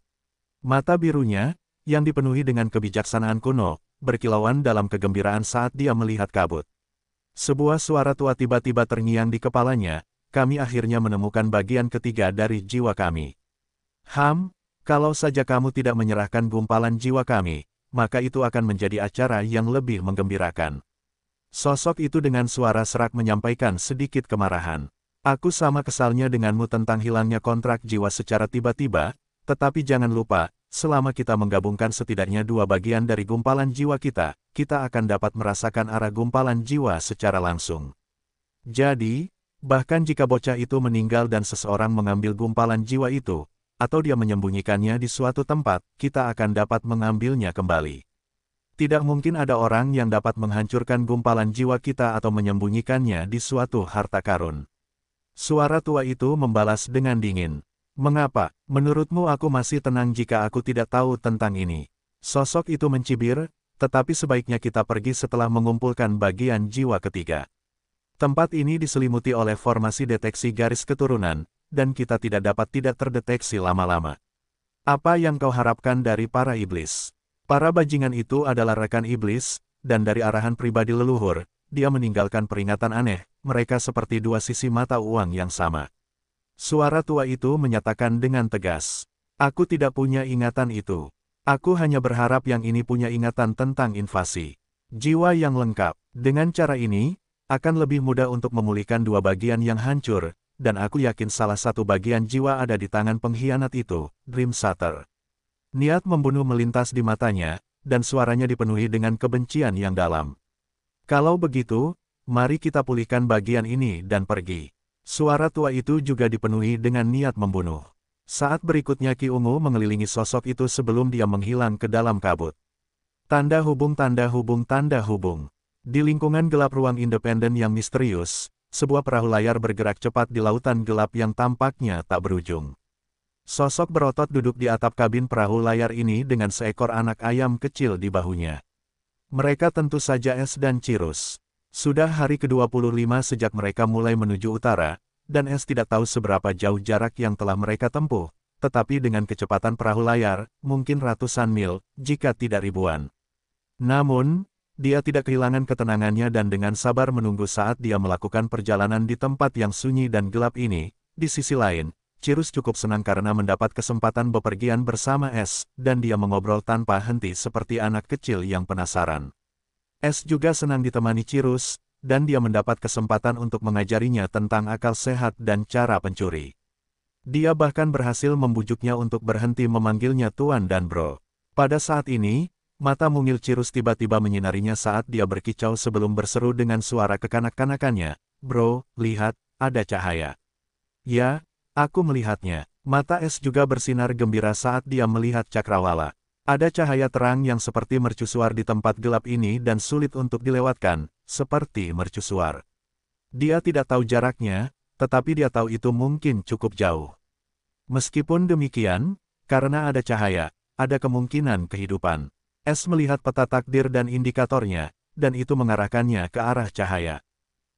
A: Mata birunya, yang dipenuhi dengan kebijaksanaan kuno, berkilauan dalam kegembiraan saat dia melihat kabut. Sebuah suara tua tiba-tiba terngiang di kepalanya, kami akhirnya menemukan bagian ketiga dari jiwa kami. Kalau saja kamu tidak menyerahkan gumpalan jiwa kami, maka itu akan menjadi acara yang lebih menggembirakan. Sosok itu dengan suara serak menyampaikan sedikit kemarahan. Aku sama kesalnya denganmu tentang hilangnya kontrak jiwa secara tiba-tiba, tetapi jangan lupa, selama kita menggabungkan setidaknya 2 bagian dari gumpalan jiwa kita, kita akan dapat merasakan arah gumpalan jiwa secara langsung. Jadi, bahkan jika bocah itu meninggal dan seseorang mengambil gumpalan jiwa itu, atau dia menyembunyikannya di suatu tempat, kita akan dapat mengambilnya kembali. Tidak mungkin ada orang yang dapat menghancurkan gumpalan jiwa kita atau menyembunyikannya di suatu harta karun. Suara tua itu membalas dengan dingin. Mengapa, menurutmu aku masih tenang jika aku tidak tahu tentang ini? Sosok itu mencibir, tetapi sebaiknya kita pergi setelah mengumpulkan bagian jiwa ketiga. Tempat ini diselimuti oleh formasi deteksi garis keturunan, dan kita tidak dapat tidak terdeteksi lama-lama. Apa yang kau harapkan dari para iblis? Para bajingan itu adalah rekan iblis, dan dari arahan pribadi leluhur, dia meninggalkan peringatan aneh, mereka seperti dua sisi mata uang yang sama. Suara tua itu menyatakan dengan tegas. Aku tidak punya ingatan itu. Aku hanya berharap yang ini punya ingatan tentang invasi. Jiwa yang lengkap. Dengan cara ini, akan lebih mudah untuk memulihkan dua bagian yang hancur, dan aku yakin salah satu bagian jiwa ada di tangan pengkhianat itu, Dream Shatter. Niat membunuh melintas di matanya, dan suaranya dipenuhi dengan kebencian yang dalam. Kalau begitu, mari kita pulihkan bagian ini dan pergi. Suara tua itu juga dipenuhi dengan niat membunuh. Saat berikutnya Ki Ungu mengelilingi sosok itu sebelum dia menghilang ke dalam kabut. Tanda hubung tanda hubung tanda hubung. Di lingkungan gelap ruang independen yang misterius, sebuah perahu layar bergerak cepat di lautan gelap yang tampaknya tak berujung. Sosok berotot duduk di atap kabin perahu layar ini dengan seekor anak ayam kecil di bahunya. Mereka tentu saja Es dan Cirus. Sudah hari ke-25 sejak mereka mulai menuju utara, dan Es tidak tahu seberapa jauh jarak yang telah mereka tempuh, tetapi dengan kecepatan perahu layar, mungkin ratusan mil, jika tidak ribuan. Namun, dia tidak kehilangan ketenangannya dan dengan sabar menunggu saat dia melakukan perjalanan di tempat yang sunyi dan gelap ini. Di sisi lain, Cirus cukup senang karena mendapat kesempatan bepergian bersama Es, dan dia mengobrol tanpa henti seperti anak kecil yang penasaran. Es juga senang ditemani Cirus, dan dia mendapat kesempatan untuk mengajarinya tentang akal sehat dan cara pencuri. Dia bahkan berhasil membujuknya untuk berhenti memanggilnya Tuan dan Bro. Pada saat ini, mata mungil Cirus tiba-tiba menyinarinya saat dia berkicau sebelum berseru dengan suara kekanak-kanakannya, "Bro, lihat, ada cahaya." "Ya, aku melihatnya." Mata Es juga bersinar gembira saat dia melihat cakrawala. Ada cahaya terang yang seperti mercusuar di tempat gelap ini dan sulit untuk dilewatkan, seperti mercusuar. Dia tidak tahu jaraknya, tetapi dia tahu itu mungkin cukup jauh. Meskipun demikian, karena ada cahaya, ada kemungkinan kehidupan. Es melihat peta takdir dan indikatornya, dan itu mengarahkannya ke arah cahaya.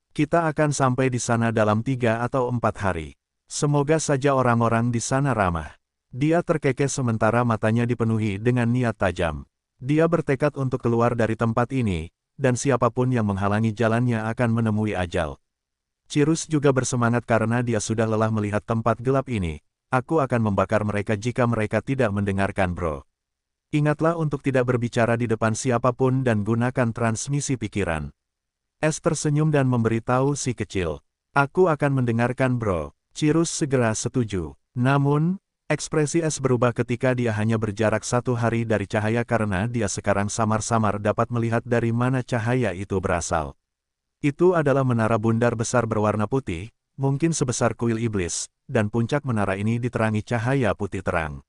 A: Kita akan sampai di sana dalam 3 atau 4 hari. Semoga saja orang-orang di sana ramah. Dia terkekeh sementara matanya dipenuhi dengan niat tajam. Dia bertekad untuk keluar dari tempat ini, dan siapapun yang menghalangi jalannya akan menemui ajal. Cirus juga bersemangat karena dia sudah lelah melihat tempat gelap ini. Aku akan membakar mereka jika mereka tidak mendengarkan, Bro. Ingatlah untuk tidak berbicara di depan siapapun dan gunakan transmisi pikiran. Es tersenyum dan memberitahu si kecil. Aku akan mendengarkan, Bro. Cirus segera setuju. Namun, ekspresi Es berubah ketika dia hanya berjarak 1 hari dari cahaya karena dia sekarang samar-samar dapat melihat dari mana cahaya itu berasal. Itu adalah menara bundar besar berwarna putih, mungkin sebesar kuil iblis, dan puncak menara ini diterangi cahaya putih terang.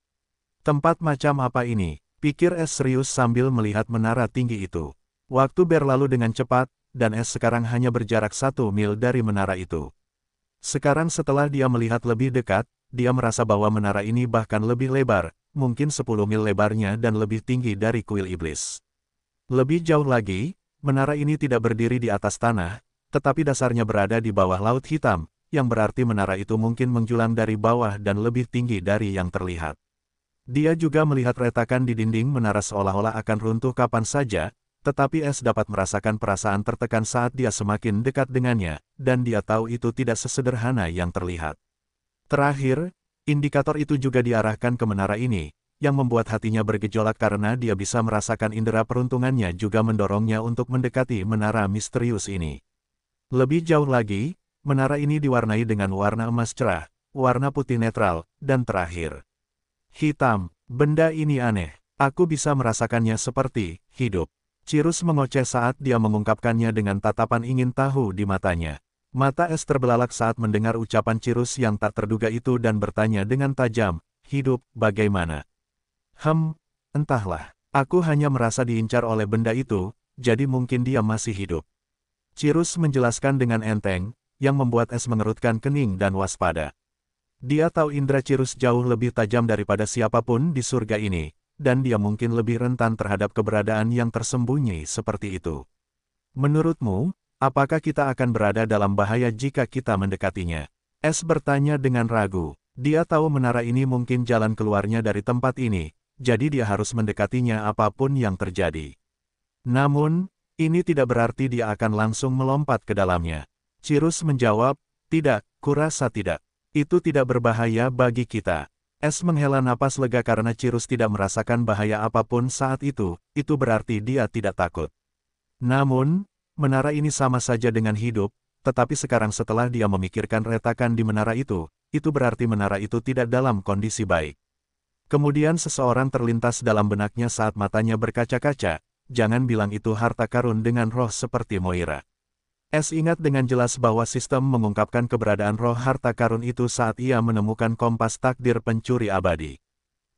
A: Tempat macam apa ini? Pikir Es serius sambil melihat menara tinggi itu. Waktu berlalu dengan cepat, dan Es sekarang hanya berjarak 1 mil dari menara itu. Sekarang setelah dia melihat lebih dekat, dia merasa bahwa menara ini bahkan lebih lebar, mungkin 10 mil lebarnya dan lebih tinggi dari kuil iblis. Lebih jauh lagi, menara ini tidak berdiri di atas tanah, tetapi dasarnya berada di bawah laut hitam, yang berarti menara itu mungkin menjulang dari bawah dan lebih tinggi dari yang terlihat. Dia juga melihat retakan di dinding menara seolah-olah akan runtuh kapan saja, tetapi Es dapat merasakan perasaan tertekan saat dia semakin dekat dengannya, dan dia tahu itu tidak sesederhana yang terlihat. Terakhir, indikator itu juga diarahkan ke menara ini, yang membuat hatinya bergejolak karena dia bisa merasakan indera peruntungannya juga mendorongnya untuk mendekati menara misterius ini. Lebih jauh lagi, menara ini diwarnai dengan warna emas cerah, warna putih netral, dan terakhir, hitam. Benda ini aneh. Aku bisa merasakannya seperti hidup. Cirus mengoceh saat dia mengungkapkannya dengan tatapan ingin tahu di matanya. Mata Es terbelalak saat mendengar ucapan Cirus yang tak terduga itu dan bertanya dengan tajam, "Hidup, bagaimana?" Entahlah. Aku hanya merasa diincar oleh benda itu, jadi mungkin dia masih hidup." Cirus menjelaskan dengan enteng, yang membuat Es mengerutkan kening dan waspada. Dia tahu indera Cirus jauh lebih tajam daripada siapapun di surga ini, dan dia mungkin lebih rentan terhadap keberadaan yang tersembunyi seperti itu. Menurutmu, apakah kita akan berada dalam bahaya jika kita mendekatinya? S bertanya dengan ragu. Dia tahu menara ini mungkin jalan keluarnya dari tempat ini, jadi dia harus mendekatinya apapun yang terjadi. Namun, ini tidak berarti dia akan langsung melompat ke dalamnya. Cirus menjawab, tidak, kurasa tidak. Itu tidak berbahaya bagi kita. S menghela napas lega karena Cirus tidak merasakan bahaya apapun saat itu berarti dia tidak takut. Namun, menara ini sama saja dengan hidup, tetapi sekarang setelah dia memikirkan retakan di menara itu berarti menara itu tidak dalam kondisi baik. Kemudian seseorang terlintas dalam benaknya saat matanya berkaca-kaca, jangan bilang itu harta karun dengan roh seperti Moira. S ingat dengan jelas bahwa sistem mengungkapkan keberadaan roh harta karun itu saat ia menemukan kompas takdir pencuri abadi.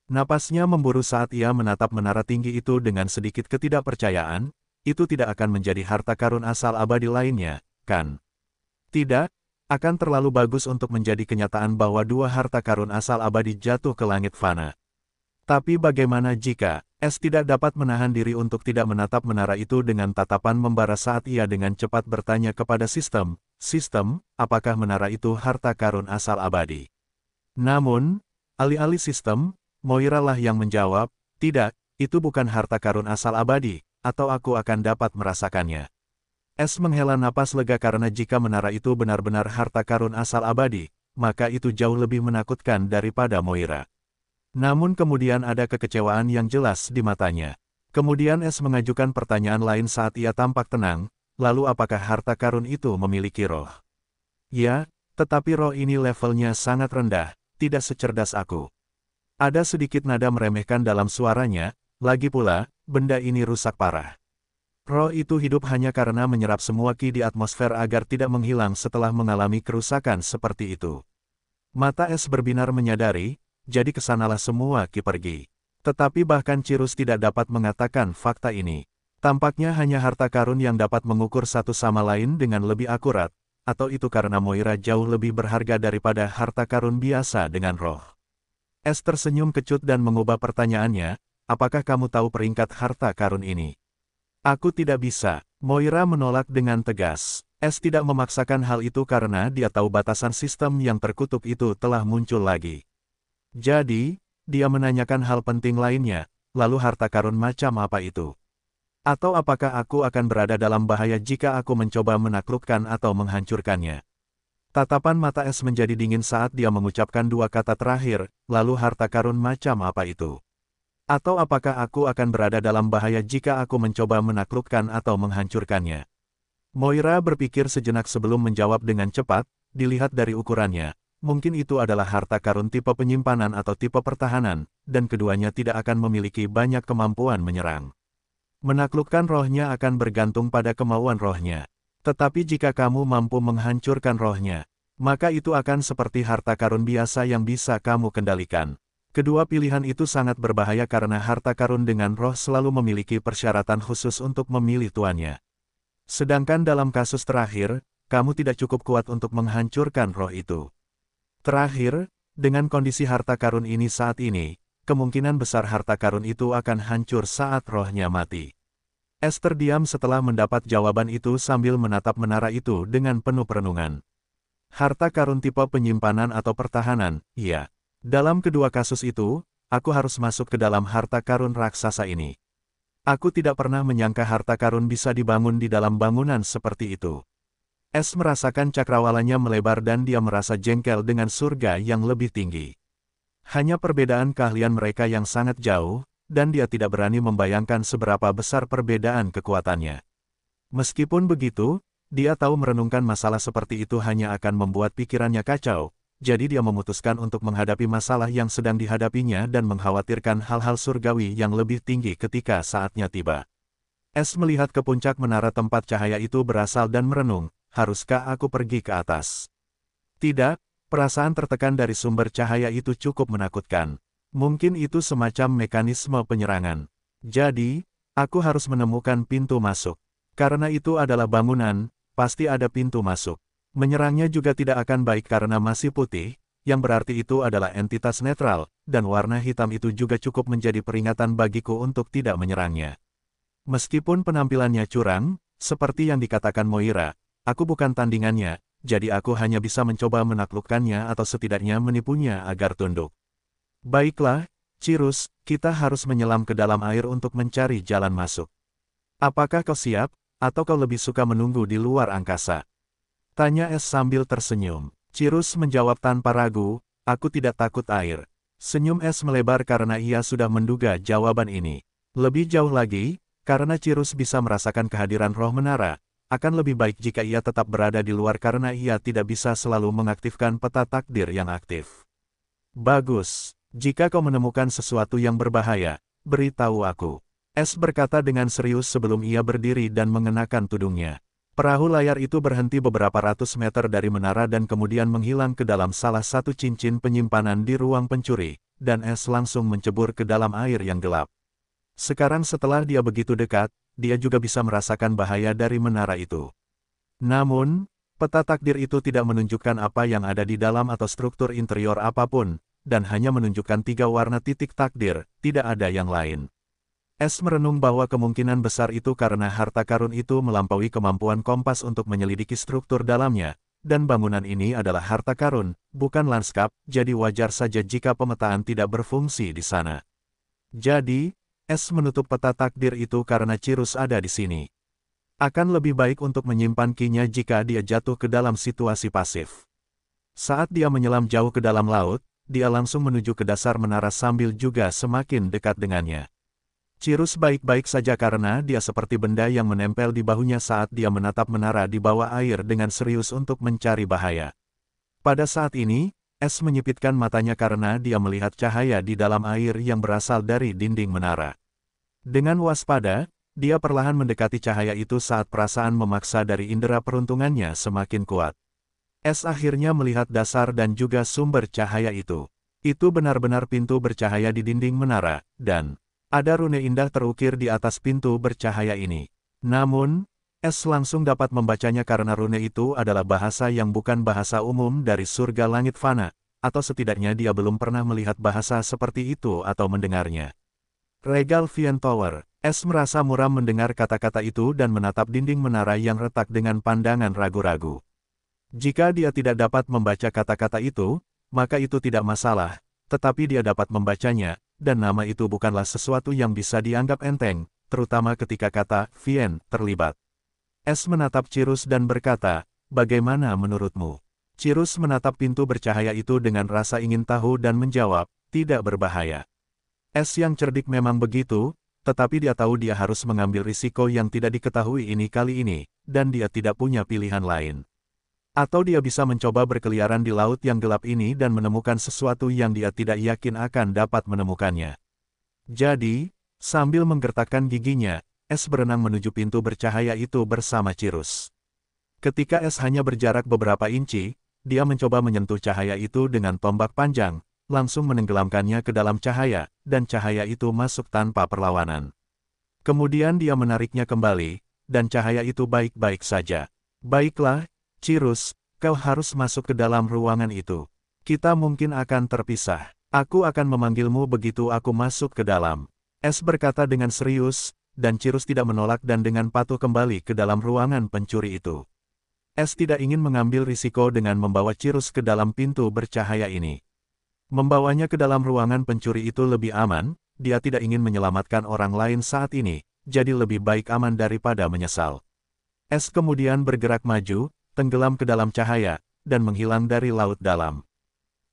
A: Napasnya memburu saat ia menatap menara tinggi itu dengan sedikit ketidakpercayaan, itu tidak akan menjadi harta karun asal abadi lainnya, kan? Tidak, akan terlalu bagus untuk menjadi kenyataan bahwa dua harta karun asal abadi jatuh ke langit fana. Tapi bagaimana jika S tidak dapat menahan diri untuk tidak menatap menara itu dengan tatapan membara saat ia dengan cepat bertanya kepada sistem, apakah menara itu harta karun asal abadi? Namun, alih-alih sistem, Moira lah yang menjawab, tidak, itu bukan harta karun asal abadi, atau aku akan dapat merasakannya. S menghela napas lega karena jika menara itu benar-benar harta karun asal abadi, maka itu jauh lebih menakutkan daripada Moira. Namun kemudian ada kekecewaan yang jelas di matanya. Kemudian S mengajukan pertanyaan lain saat ia tampak tenang, lalu apakah harta karun itu memiliki roh? Ya, tetapi roh ini levelnya sangat rendah, tidak secerdas aku. Ada sedikit nada meremehkan dalam suaranya, lagi pula, benda ini rusak parah. Roh itu hidup hanya karena menyerap semua ki di atmosfer agar tidak menghilang setelah mengalami kerusakan seperti itu. Mata S berbinar menyadari, jadi kesanalah semua ki pergi. Tetapi bahkan Cirus tidak dapat mengatakan fakta ini. Tampaknya hanya harta karun yang dapat mengukur satu sama lain dengan lebih akurat, atau itu karena Moira jauh lebih berharga daripada harta karun biasa dengan roh. S tersenyum kecut dan mengubah pertanyaannya, apakah kamu tahu peringkat harta karun ini? Aku tidak bisa, Moira menolak dengan tegas. S tidak memaksakan hal itu karena dia tahu batasan sistem yang terkutuk itu telah muncul lagi. Jadi, dia menanyakan hal penting lainnya, lalu harta karun macam apa itu? Atau apakah aku akan berada dalam bahaya jika aku mencoba menaklukkan atau menghancurkannya? Tatapan mata S menjadi dingin saat dia mengucapkan dua kata terakhir, lalu harta karun macam apa itu? Atau apakah aku akan berada dalam bahaya jika aku mencoba menaklukkan atau menghancurkannya? Moira berpikir sejenak sebelum menjawab dengan cepat, dilihat dari ukurannya. Mungkin itu adalah harta karun tipe penyimpanan atau tipe pertahanan, dan keduanya tidak akan memiliki banyak kemampuan menyerang. Menaklukkan rohnya akan bergantung pada kemauan rohnya. Tetapi jika kamu mampu menghancurkan rohnya, maka itu akan seperti harta karun biasa yang bisa kamu kendalikan. Kedua pilihan itu sangat berbahaya karena harta karun dengan roh selalu memiliki persyaratan khusus untuk memilih tuannya. Sedangkan dalam kasus terakhir, kamu tidak cukup kuat untuk menghancurkan roh itu. Terakhir, dengan kondisi harta karun ini saat ini, kemungkinan besar harta karun itu akan hancur saat rohnya mati. S terdiam setelah mendapat jawaban itu sambil menatap menara itu dengan penuh perenungan. Harta karun tipe penyimpanan atau pertahanan, iya. Dalam kedua kasus itu, aku harus masuk ke dalam harta karun raksasa ini. Aku tidak pernah menyangka harta karun bisa dibangun di dalam bangunan seperti itu. S merasakan cakrawalanya melebar dan dia merasa jengkel dengan surga yang lebih tinggi. Hanya perbedaan keahlian mereka yang sangat jauh, dan dia tidak berani membayangkan seberapa besar perbedaan kekuatannya. Meskipun begitu, dia tahu merenungkan masalah seperti itu hanya akan membuat pikirannya kacau, jadi dia memutuskan untuk menghadapi masalah yang sedang dihadapinya dan mengkhawatirkan hal-hal surgawi yang lebih tinggi ketika saatnya tiba. S melihat ke puncak menara tempat cahaya itu berasal dan merenung, haruskah aku pergi ke atas? Tidak, perasaan tertekan dari sumber cahaya itu cukup menakutkan. Mungkin itu semacam mekanisme penyerangan. Jadi, aku harus menemukan pintu masuk. Karena itu adalah bangunan, pasti ada pintu masuk. Menyerangnya juga tidak akan baik karena masih putih, yang berarti itu adalah entitas netral, dan warna hitam itu juga cukup menjadi peringatan bagiku untuk tidak menyerangnya. Meskipun penampilannya curang, seperti yang dikatakan Moira, aku bukan tandingannya, jadi aku hanya bisa mencoba menaklukkannya atau setidaknya menipunya agar tunduk. Baiklah, Cirrus, kita harus menyelam ke dalam air untuk mencari jalan masuk. Apakah kau siap, atau kau lebih suka menunggu di luar angkasa? Tanya Es sambil tersenyum. Cirrus menjawab tanpa ragu, aku tidak takut air. Senyum Es melebar karena ia sudah menduga jawaban ini. Lebih jauh lagi, karena Cirrus bisa merasakan kehadiran roh menara, akan lebih baik jika ia tetap berada di luar karena ia tidak bisa selalu mengaktifkan peta takdir yang aktif. Bagus, jika kau menemukan sesuatu yang berbahaya, beritahu aku. Es berkata dengan serius sebelum ia berdiri dan mengenakan tudungnya. Perahu layar itu berhenti beberapa ratus meter dari menara dan kemudian menghilang ke dalam salah satu cincin penyimpanan di ruang pencuri, dan Es langsung mencebur ke dalam air yang gelap. Sekarang setelah dia begitu dekat, dia juga bisa merasakan bahaya dari menara itu. Namun, peta takdir itu tidak menunjukkan apa yang ada di dalam atau struktur interior apapun, dan hanya menunjukkan 3 warna titik takdir, tidak ada yang lain. Es merenung bahwa kemungkinan besar itu karena harta karun itu melampaui kemampuan kompas untuk menyelidiki struktur dalamnya, dan bangunan ini adalah harta karun, bukan lanskap, jadi wajar saja jika pemetaan tidak berfungsi di sana. Jadi, Es menutup peta takdir itu karena Cirrus ada di sini. Akan lebih baik untuk menyimpan kinya jika dia jatuh ke dalam situasi pasif. Saat dia menyelam jauh ke dalam laut, dia langsung menuju ke dasar menara sambil juga semakin dekat dengannya. Cirrus baik-baik saja karena dia seperti benda yang menempel di bahunya saat dia menatap menara di bawah air dengan serius untuk mencari bahaya. Pada saat ini, Es menyipitkan matanya karena dia melihat cahaya di dalam air yang berasal dari dinding menara. Dengan waspada, dia perlahan mendekati cahaya itu saat perasaan memaksa dari indera peruntungannya semakin kuat. Es akhirnya melihat dasar dan juga sumber cahaya itu. Itu benar-benar pintu bercahaya di dinding menara, dan ada rune indah terukir di atas pintu bercahaya ini. Namun, Es langsung dapat membacanya karena rune itu adalah bahasa yang bukan bahasa umum dari surga langit fana, atau setidaknya dia belum pernah melihat bahasa seperti itu atau mendengarnya. Regal Vien Tower. Es merasa muram mendengar kata-kata itu dan menatap dinding menara yang retak dengan pandangan ragu-ragu. Jika dia tidak dapat membaca kata-kata itu, maka itu tidak masalah, tetapi dia dapat membacanya, dan nama itu bukanlah sesuatu yang bisa dianggap enteng, terutama ketika kata Vien terlibat. Es menatap Cirrus dan berkata, bagaimana menurutmu? Cirrus menatap pintu bercahaya itu dengan rasa ingin tahu dan menjawab, tidak berbahaya. Es yang cerdik memang begitu, tetapi dia tahu dia harus mengambil risiko yang tidak diketahui ini kali ini, dan dia tidak punya pilihan lain. Atau dia bisa mencoba berkeliaran di laut yang gelap ini dan menemukan sesuatu yang dia tidak yakin akan dapat menemukannya. Jadi, sambil menggertakkan giginya, Es berenang menuju pintu bercahaya itu bersama Cirrus. Ketika Es hanya berjarak beberapa inci, dia mencoba menyentuh cahaya itu dengan tombak panjang, langsung menenggelamkannya ke dalam cahaya, dan cahaya itu masuk tanpa perlawanan. Kemudian dia menariknya kembali, dan cahaya itu baik-baik saja. Baiklah, Cirrus, kau harus masuk ke dalam ruangan itu. Kita mungkin akan terpisah. Aku akan memanggilmu begitu aku masuk ke dalam. Es berkata dengan serius, dan Cirrus tidak menolak dan dengan patuh kembali ke dalam ruangan pencuri itu. Es tidak ingin mengambil risiko dengan membawa Cirrus ke dalam pintu bercahaya ini. Membawanya ke dalam ruangan pencuri itu lebih aman, dia tidak ingin menyelamatkan orang lain saat ini, jadi lebih baik aman daripada menyesal. Es kemudian bergerak maju, tenggelam ke dalam cahaya, dan menghilang dari laut dalam.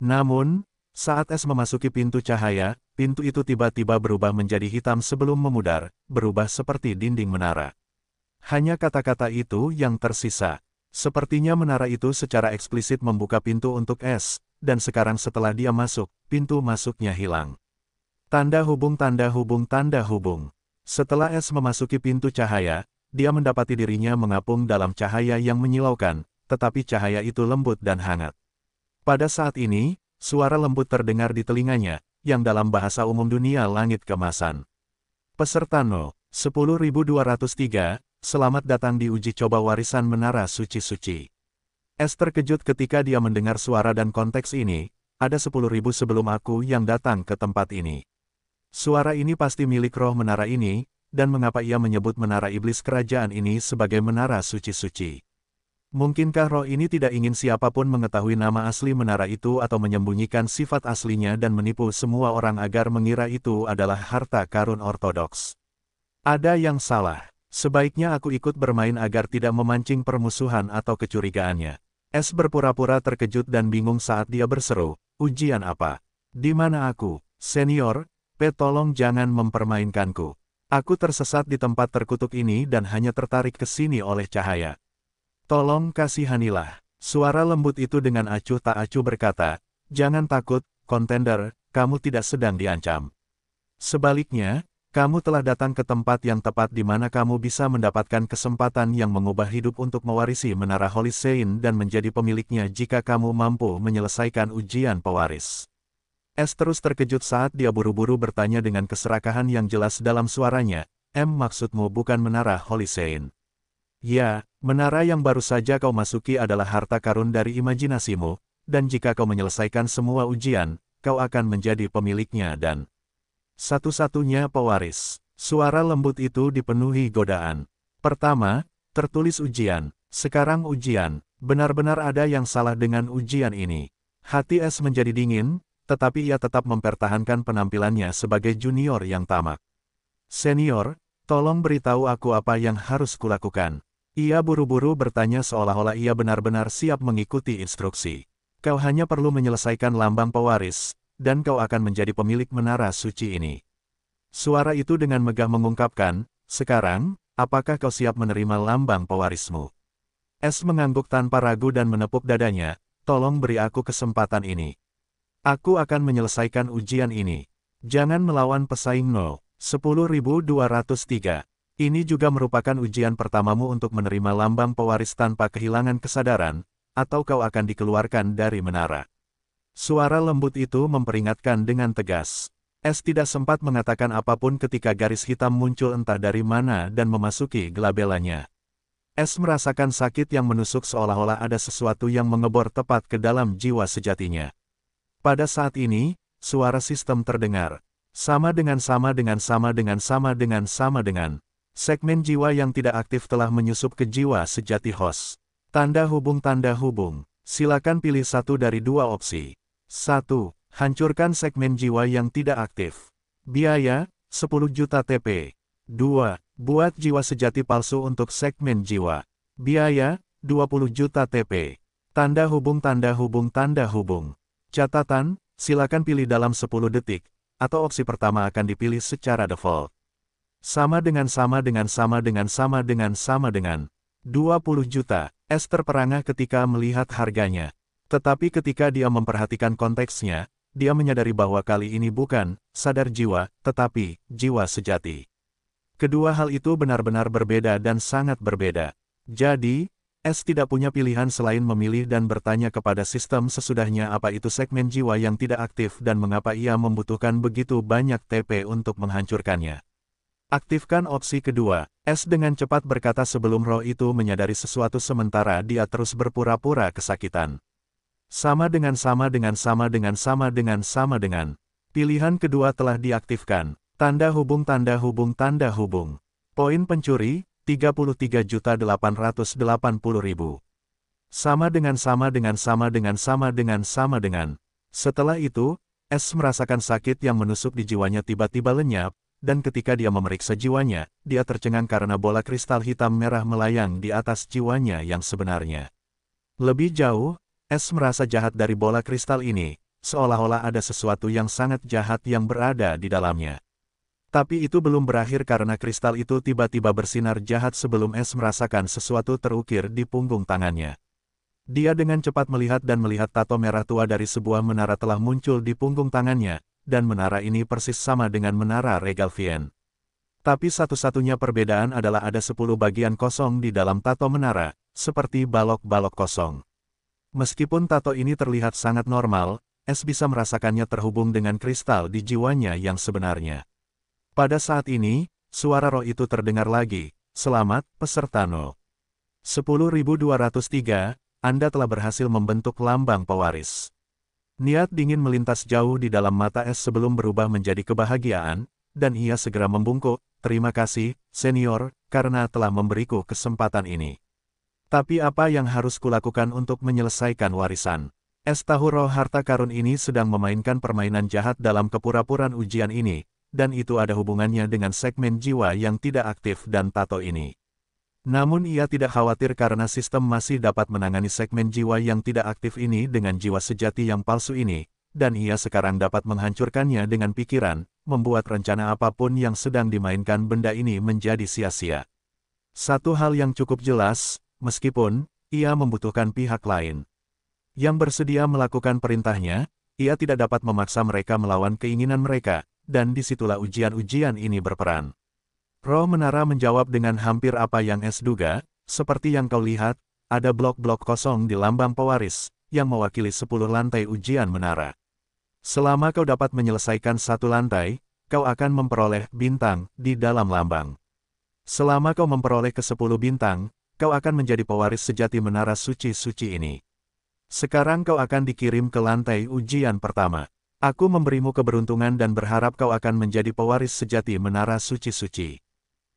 A: Namun, saat Es memasuki pintu cahaya, pintu itu tiba-tiba berubah menjadi hitam sebelum memudar, berubah seperti dinding menara. Hanya kata-kata itu yang tersisa. Sepertinya menara itu secara eksplisit membuka pintu untuk Es, dan sekarang setelah dia masuk, pintu masuknya hilang. Tanda hubung tanda hubung tanda hubung. Setelah Es memasuki pintu cahaya, dia mendapati dirinya mengapung dalam cahaya yang menyilaukan, tetapi cahaya itu lembut dan hangat. Pada saat ini, suara lembut terdengar di telinganya, yang dalam bahasa umum dunia langit kemasan. Peserta No. 10.203, selamat datang di uji coba warisan Menara Suci-Suci. Es terkejut ketika dia mendengar suara dan konteks ini, ada 10.000 sebelum aku yang datang ke tempat ini. Suara ini pasti milik roh menara ini, dan mengapa ia menyebut menara iblis kerajaan ini sebagai menara suci-suci? Mungkinkah roh ini tidak ingin siapapun mengetahui nama asli menara itu atau menyembunyikan sifat aslinya dan menipu semua orang agar mengira itu adalah harta karun ortodoks? Ada yang salah. Sebaiknya aku ikut bermain agar tidak memancing permusuhan atau kecurigaannya. S berpura-pura terkejut dan bingung saat dia berseru, ujian apa? Di mana aku? Senior, P tolong jangan mempermainkanku. Aku tersesat di tempat terkutuk ini dan hanya tertarik ke sini oleh cahaya. Tolong kasihanilah. Suara lembut itu dengan acuh tak acuh berkata, jangan takut, kontender, kamu tidak sedang diancam. Sebaliknya, kamu telah datang ke tempat yang tepat di mana kamu bisa mendapatkan kesempatan yang mengubah hidup untuk mewarisi Menara Holy Saint dan menjadi pemiliknya jika kamu mampu menyelesaikan ujian pewaris. S terus terkejut saat dia buru-buru bertanya dengan keserakahan yang jelas dalam suaranya, maksudmu bukan Menara Holy Saint? Ya, menara yang baru saja kau masuki adalah harta karun dari imajinasimu, dan jika kau menyelesaikan semua ujian, kau akan menjadi pemiliknya dan satu-satunya pewaris. Suara lembut itu dipenuhi godaan. Pertama, tertulis ujian. Sekarang ujian. Benar-benar ada yang salah dengan ujian ini. Hati S menjadi dingin, tetapi ia tetap mempertahankan penampilannya sebagai junior yang tamak. Senior, tolong beritahu aku apa yang harus kulakukan. Ia buru-buru bertanya seolah-olah ia benar-benar siap mengikuti instruksi. Kau hanya perlu menyelesaikan lambang pewaris, dan kau akan menjadi pemilik menara suci ini. Suara itu dengan megah mengungkapkan, sekarang, apakah kau siap menerima lambang pewarismu? S mengangguk tanpa ragu dan menepuk dadanya, tolong beri aku kesempatan ini. Aku akan menyelesaikan ujian ini. Jangan melawan pesaing 10.203. Ini juga merupakan ujian pertamamu untuk menerima lambang pewaris tanpa kehilangan kesadaran, atau kau akan dikeluarkan dari menara. Suara lembut itu memperingatkan dengan tegas. S tidak sempat mengatakan apapun ketika garis hitam muncul entah dari mana dan memasuki gelabelanya. S merasakan sakit yang menusuk seolah-olah ada sesuatu yang mengebor tepat ke dalam jiwa sejatinya. Pada saat ini, suara sistem terdengar. Sama dengan. Segmen jiwa yang tidak aktif telah menyusup ke jiwa sejati host. Tanda hubung. Silakan pilih satu dari dua opsi. 1. Hancurkan segmen jiwa yang tidak aktif. Biaya, 10 juta TP. 2. Buat jiwa sejati palsu untuk segmen jiwa. Biaya, 20 juta TP. Tanda hubung. Catatan, silakan pilih dalam 10 detik, atau opsi pertama akan dipilih secara default. Sama dengan 20 juta. S terperangah ketika melihat harganya. Tetapi ketika dia memperhatikan konteksnya, dia menyadari bahwa kali ini bukan sadar jiwa, tetapi jiwa sejati. Kedua hal itu benar-benar berbeda dan sangat berbeda. Jadi, S tidak punya pilihan selain memilih dan bertanya kepada sistem sesudahnya apa itu segmen jiwa yang tidak aktif dan mengapa ia membutuhkan begitu banyak TP untuk menghancurkannya. Aktifkan opsi kedua, S dengan cepat berkata sebelum roh itu menyadari sesuatu sementara dia terus berpura-pura kesakitan. Sama dengan. Pilihan kedua telah diaktifkan. Tanda hubung. Poin pencuri, 33.880.000. Sama dengan. Setelah itu, S merasakan sakit yang menusuk di jiwanya tiba-tiba lenyap, dan ketika dia memeriksa jiwanya, dia tercengang karena bola kristal hitam merah melayang di atas jiwanya yang sebenarnya. Lebih jauh, S merasa jahat dari bola kristal ini, seolah-olah ada sesuatu yang sangat jahat yang berada di dalamnya. Tapi itu belum berakhir karena kristal itu tiba-tiba bersinar jahat sebelum S merasakan sesuatu terukir di punggung tangannya. Dia dengan cepat melihat tato merah tua dari sebuah menara telah muncul di punggung tangannya, dan menara ini persis sama dengan menara Regal Vien. Tapi satu-satunya perbedaan adalah ada 10 bagian kosong di dalam tato menara, seperti balok-balok kosong. Meskipun tato ini terlihat sangat normal, S bisa merasakannya terhubung dengan kristal di jiwanya yang sebenarnya. Pada saat ini, suara roh itu terdengar lagi, selamat, peserta 10.203, Anda telah berhasil membentuk lambang pewaris. Niat dingin melintas jauh di dalam mata es sebelum berubah menjadi kebahagiaan, dan ia segera membungkuk, "Terima kasih, senior, karena telah memberiku kesempatan ini. Tapi apa yang harus kulakukan untuk menyelesaikan warisan?" Es tahu roh harta karun ini sedang memainkan permainan jahat dalam kepura-puraan ujian ini, dan itu ada hubungannya dengan segmen jiwa yang tidak aktif dan tato ini. Namun ia tidak khawatir karena sistem masih dapat menangani segmen jiwa yang tidak aktif ini dengan jiwa sejati yang palsu ini, dan ia sekarang dapat menghancurkannya dengan pikiran, membuat rencana apapun yang sedang dimainkan benda ini menjadi sia-sia. Satu hal yang cukup jelas, meskipun ia membutuhkan pihak lain yang bersedia melakukan perintahnya, ia tidak dapat memaksa mereka melawan keinginan mereka, dan disitulah ujian-ujian ini berperan. Roh menara menjawab dengan hampir apa yang es duga, "Seperti yang kau lihat, ada blok-blok kosong di lambang pewaris, yang mewakili 10 lantai ujian menara. Selama kau dapat menyelesaikan satu lantai, kau akan memperoleh bintang di dalam lambang. Selama kau memperoleh ke-10 bintang, kau akan menjadi pewaris sejati menara suci-suci ini. Sekarang kau akan dikirim ke lantai ujian pertama. Aku memberimu keberuntungan dan berharap kau akan menjadi pewaris sejati menara suci-suci."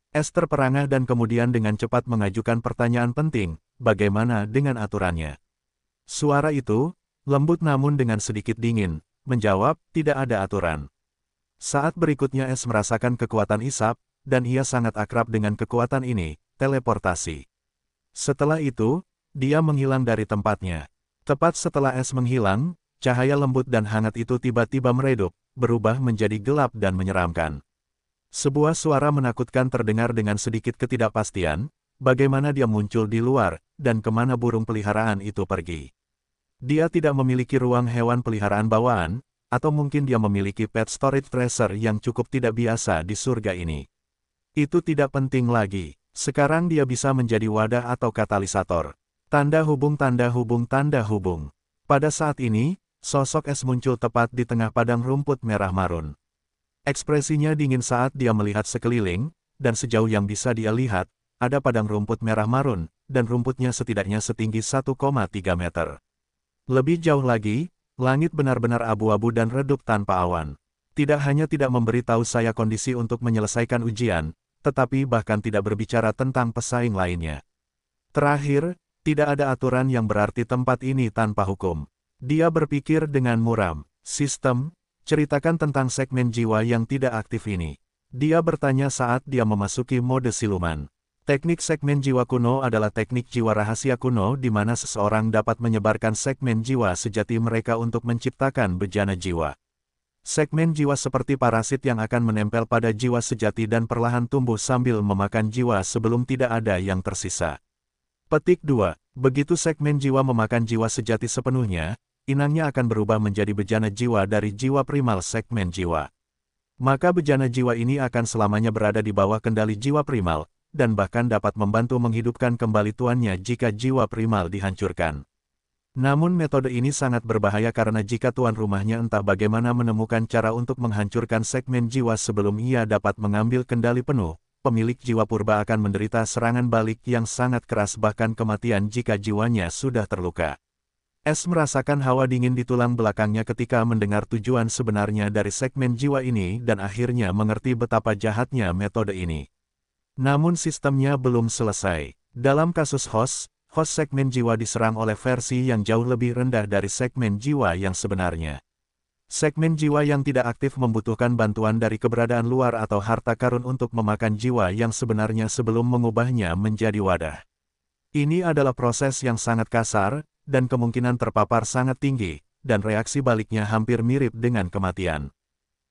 A: Es terperangah dan kemudian dengan cepat mengajukan pertanyaan penting, "Bagaimana dengan aturannya?" Suara itu, lembut namun dengan sedikit dingin, menjawab, "Tidak ada aturan." Saat berikutnya Es merasakan kekuatan isap, dan ia sangat akrab dengan kekuatan ini, teleportasi. Setelah itu, dia menghilang dari tempatnya. Tepat setelah Es menghilang, cahaya lembut dan hangat itu tiba-tiba meredup, berubah menjadi gelap dan menyeramkan. Sebuah suara menakutkan terdengar dengan sedikit ketidakpastian, bagaimana dia muncul di luar, dan kemana burung peliharaan itu pergi. Dia tidak memiliki ruang hewan peliharaan bawaan, atau mungkin dia memiliki pet storage treasure yang cukup tidak biasa di surga ini. Itu tidak penting lagi, sekarang dia bisa menjadi wadah atau katalisator. Tanda hubung tanda hubung tanda hubung. Pada saat ini, sosok Es muncul tepat di tengah padang rumput merah marun. Ekspresinya dingin saat dia melihat sekeliling, dan sejauh yang bisa dia lihat, ada padang rumput merah marun, dan rumputnya setidaknya setinggi 1,3 meter. Lebih jauh lagi, langit benar-benar abu-abu dan redup tanpa awan. Tidak hanya tidak memberi tahu saya kondisi untuk menyelesaikan ujian, tetapi bahkan tidak berbicara tentang pesaing lainnya. Terakhir, tidak ada aturan yang berarti tempat ini tanpa hukum. Dia berpikir dengan muram. "Sistem, ceritakan tentang segmen jiwa yang tidak aktif ini." Dia bertanya saat dia memasuki mode siluman. Teknik segmen jiwa kuno adalah teknik jiwa rahasia kuno di mana seseorang dapat menyebarkan segmen jiwa sejati mereka untuk menciptakan bejana jiwa. Segmen jiwa seperti parasit yang akan menempel pada jiwa sejati dan perlahan tumbuh sambil memakan jiwa sebelum tidak ada yang tersisa. Petik 2. Begitu segmen jiwa memakan jiwa sejati sepenuhnya, inangnya akan berubah menjadi bejana jiwa dari jiwa primal segmen jiwa. Maka bejana jiwa ini akan selamanya berada di bawah kendali jiwa primal, dan bahkan dapat membantu menghidupkan kembali tuannya jika jiwa primal dihancurkan. Namun metode ini sangat berbahaya karena jika tuan rumahnya entah bagaimana menemukan cara untuk menghancurkan segmen jiwa sebelum ia dapat mengambil kendali penuh, pemilik jiwa purba akan menderita serangan balik yang sangat keras bahkan kematian jika jiwanya sudah terluka. Es merasakan hawa dingin di tulang belakangnya ketika mendengar tujuan sebenarnya dari segmen jiwa ini dan akhirnya mengerti betapa jahatnya metode ini. Namun sistemnya belum selesai. Dalam kasus host segmen jiwa diserang oleh versi yang jauh lebih rendah dari segmen jiwa yang sebenarnya. Segmen jiwa yang tidak aktif membutuhkan bantuan dari keberadaan luar atau harta karun untuk memakan jiwa yang sebenarnya sebelum mengubahnya menjadi wadah. Ini adalah proses yang sangat kasar, dan kemungkinan terpapar sangat tinggi, dan reaksi baliknya hampir mirip dengan kematian.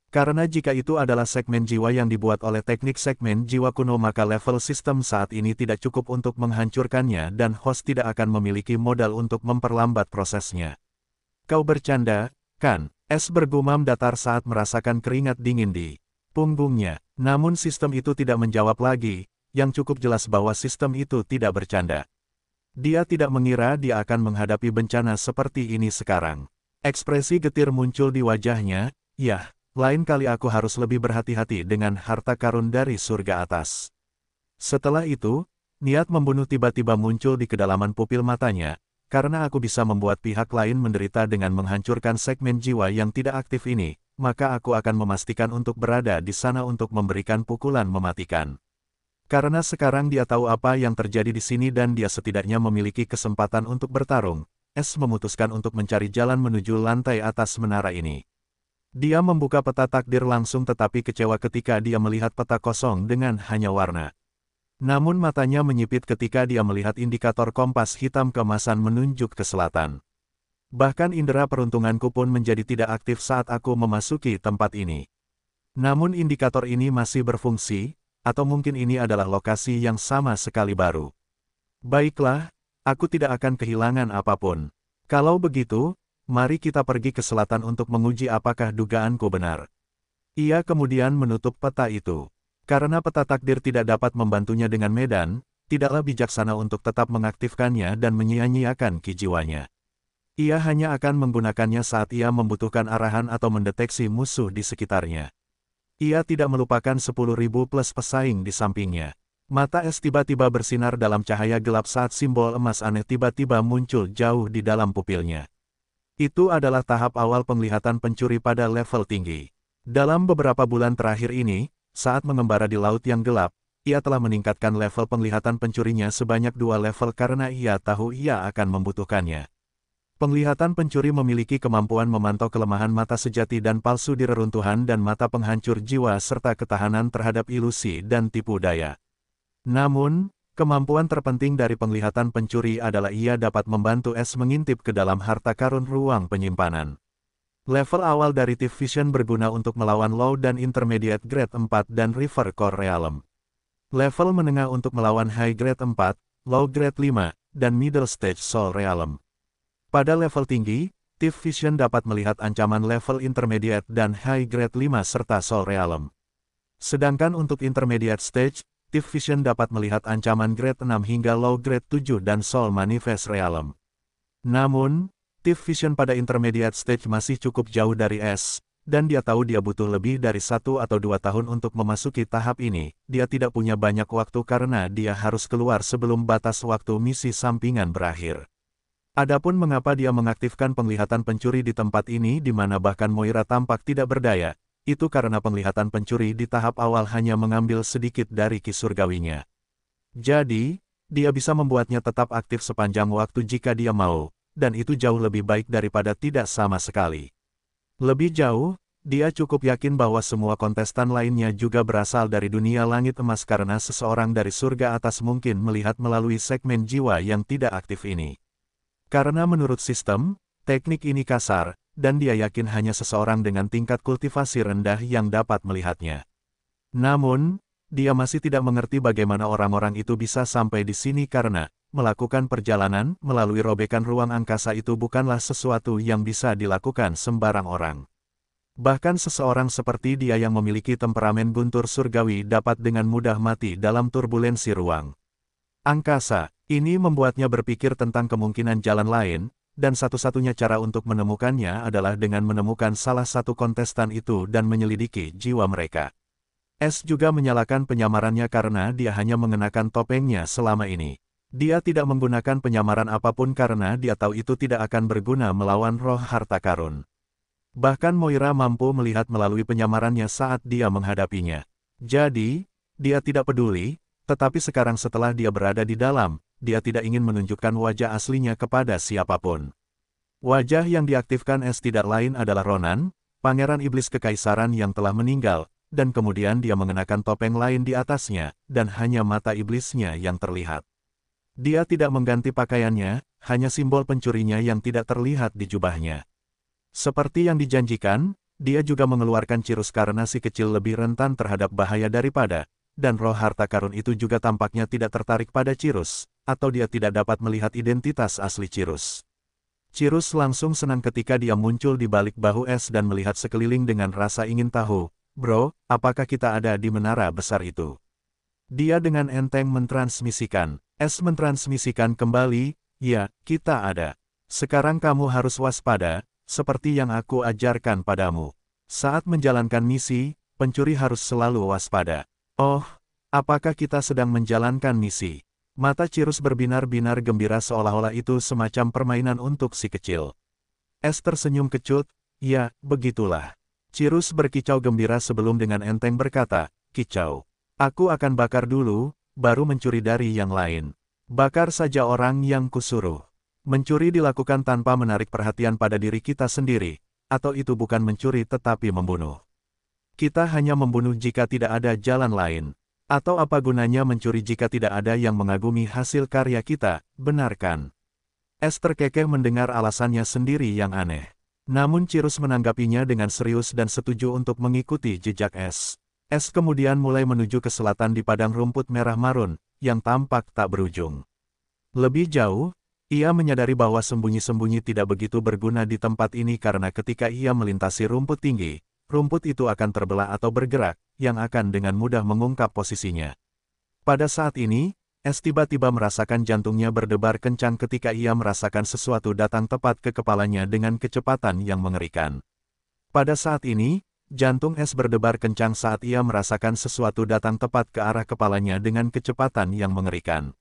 A: Karena jika itu adalah segmen jiwa yang dibuat oleh teknik segmen jiwa kuno maka level sistem saat ini tidak cukup untuk menghancurkannya dan host tidak akan memiliki modal untuk memperlambat prosesnya. "Kau bercanda, kan?" Es bergumam datar saat merasakan keringat dingin di punggungnya. Namun sistem itu tidak menjawab lagi, yang cukup jelas bahwa sistem itu tidak bercanda. Dia tidak mengira dia akan menghadapi bencana seperti ini sekarang. Ekspresi getir muncul di wajahnya, "Yah, lain kali aku harus lebih berhati-hati dengan harta karun dari surga atas." Setelah itu, niat membunuh tiba-tiba muncul di kedalaman pupil matanya, karena aku bisa membuat pihak lain menderita dengan menghancurkan segmen jiwa yang tidak aktif ini, maka aku akan memastikan untuk berada di sana untuk memberikan pukulan mematikan. Karena sekarang dia tahu apa yang terjadi di sini dan dia setidaknya memiliki kesempatan untuk bertarung, S memutuskan untuk mencari jalan menuju lantai atas menara ini. Dia membuka peta takdir langsung tetapi kecewa ketika dia melihat peta kosong dengan hanya warna. Namun matanya menyipit ketika dia melihat indikator kompas hitam keemasan menunjuk ke selatan. Bahkan indera peruntunganku pun menjadi tidak aktif saat aku memasuki tempat ini. Namun indikator ini masih berfungsi, atau mungkin ini adalah lokasi yang sama sekali baru. Baiklah, aku tidak akan kehilangan apapun. Kalau begitu, mari kita pergi ke selatan untuk menguji apakah dugaanku benar. Ia kemudian menutup peta itu. Karena peta takdir tidak dapat membantunya dengan medan, tidaklah bijaksana untuk tetap mengaktifkannya dan menyia-nyiakan ki jiwanya. Ia hanya akan menggunakannya saat ia membutuhkan arahan atau mendeteksi musuh di sekitarnya. Ia tidak melupakan 10.000 plus pesaing di sampingnya. Mata S tiba-tiba bersinar dalam cahaya gelap saat simbol emas aneh tiba-tiba muncul jauh di dalam pupilnya. Itu adalah tahap awal penglihatan pencuri pada level tinggi. Dalam beberapa bulan terakhir ini, saat mengembara di laut yang gelap, ia telah meningkatkan level penglihatan pencurinya sebanyak 2 level karena ia tahu ia akan membutuhkannya. Penglihatan pencuri memiliki kemampuan memantau kelemahan mata sejati dan palsu di reruntuhan dan mata penghancur jiwa serta ketahanan terhadap ilusi dan tipu daya. Namun, kemampuan terpenting dari penglihatan pencuri adalah ia dapat membantu S mengintip ke dalam harta karun ruang penyimpanan. Level awal dari Thief Vision berguna untuk melawan Low dan Intermediate Grade 4 dan River Core Realm. Level menengah untuk melawan High Grade 4, Low Grade 5, dan Middle Stage Soul Realm. Pada level tinggi, Thief Vision dapat melihat ancaman level Intermediate dan High Grade 5 serta Soul Realm. Sedangkan untuk Intermediate Stage, Thief Vision dapat melihat ancaman Grade 6 hingga Low Grade 7 dan Soul Manifest Realm. Namun, Thief Vision pada Intermediate Stage masih cukup jauh dari S, dan dia tahu dia butuh lebih dari 1 atau 2 tahun untuk memasuki tahap ini. Dia tidak punya banyak waktu karena dia harus keluar sebelum batas waktu misi sampingan berakhir. Adapun mengapa dia mengaktifkan penglihatan pencuri di tempat ini di mana bahkan Moira tampak tidak berdaya, itu karena penglihatan pencuri di tahap awal hanya mengambil sedikit dari ki surgawinya. Jadi, dia bisa membuatnya tetap aktif sepanjang waktu jika dia mau, dan itu jauh lebih baik daripada tidak sama sekali. Lebih jauh, dia cukup yakin bahwa semua kontestan lainnya juga berasal dari dunia langit emas karena seseorang dari surga atas mungkin melihat melalui segmen jiwa yang tidak aktif ini. Karena menurut sistem, teknik ini kasar, dan dia yakin hanya seseorang dengan tingkat kultivasi rendah yang dapat melihatnya. Namun, dia masih tidak mengerti bagaimana orang-orang itu bisa sampai di sini karena, melakukan perjalanan melalui robekan ruang angkasa itu bukanlah sesuatu yang bisa dilakukan sembarang orang. Bahkan seseorang seperti dia yang memiliki temperamen guntur surgawi dapat dengan mudah mati dalam turbulensi ruang angkasa. Ini membuatnya berpikir tentang kemungkinan jalan lain, dan satu-satunya cara untuk menemukannya adalah dengan menemukan salah satu kontestan itu dan menyelidiki jiwa mereka. S juga menyalakan penyamarannya karena dia hanya mengenakan topengnya selama ini. Dia tidak menggunakan penyamaran apapun karena dia tahu itu tidak akan berguna melawan roh harta karun. Bahkan Moira mampu melihat melalui penyamarannya saat dia menghadapinya. Jadi, dia tidak peduli, tetapi sekarang setelah dia berada di dalam, dia tidak ingin menunjukkan wajah aslinya kepada siapapun. Wajah yang diaktifkan S tidak lain adalah Ronan, pangeran iblis kekaisaran yang telah meninggal, dan kemudian dia mengenakan topeng lain di atasnya, dan hanya mata iblisnya yang terlihat. Dia tidak mengganti pakaiannya, hanya simbol pencurinya yang tidak terlihat di jubahnya. Seperti yang dijanjikan, dia juga mengeluarkan Cirus karena si kecil lebih rentan terhadap bahaya daripada, dan roh harta karun itu juga tampaknya tidak tertarik pada Cirus, atau dia tidak dapat melihat identitas asli Cirus. Cirus langsung senang ketika dia muncul di balik bahu S dan melihat sekeliling dengan rasa ingin tahu, "Bro, apakah kita ada di menara besar itu?" Dia dengan enteng mentransmisikan. S mentransmisikan kembali, "Ya, kita ada. Sekarang kamu harus waspada, seperti yang aku ajarkan padamu. Saat menjalankan misi, pencuri harus selalu waspada." "Oh, apakah kita sedang menjalankan misi?" Mata Cirus berbinar-binar gembira seolah-olah itu semacam permainan untuk si kecil. Es tersenyum kecut, ya, begitulah. Cirus berkicau gembira sebelum dengan enteng berkata, kicau. Aku akan bakar dulu, baru mencuri dari yang lain. Bakar saja orang yang kusuruh. Mencuri dilakukan tanpa menarik perhatian pada diri kita sendiri, atau itu bukan mencuri tetapi membunuh. Kita hanya membunuh jika tidak ada jalan lain. Atau apa gunanya mencuri jika tidak ada yang mengagumi hasil karya kita, benarkan? Es terkekeh mendengar alasannya sendiri yang aneh. Namun Cirus menanggapinya dengan serius dan setuju untuk mengikuti jejak Es. Es kemudian mulai menuju ke selatan di padang rumput merah marun, yang tampak tak berujung. Lebih jauh, ia menyadari bahwa sembunyi-sembunyi tidak begitu berguna di tempat ini karena ketika ia melintasi rumput tinggi, rumput itu akan terbelah atau bergerak, yang akan dengan mudah mengungkap posisinya. Pada saat ini, Es tiba-tiba merasakan jantungnya berdebar kencang ketika ia merasakan sesuatu datang tepat ke kepalanya dengan kecepatan yang mengerikan. Pada saat ini, jantung Es berdebar kencang saat ia merasakan sesuatu datang tepat ke arah kepalanya dengan kecepatan yang mengerikan.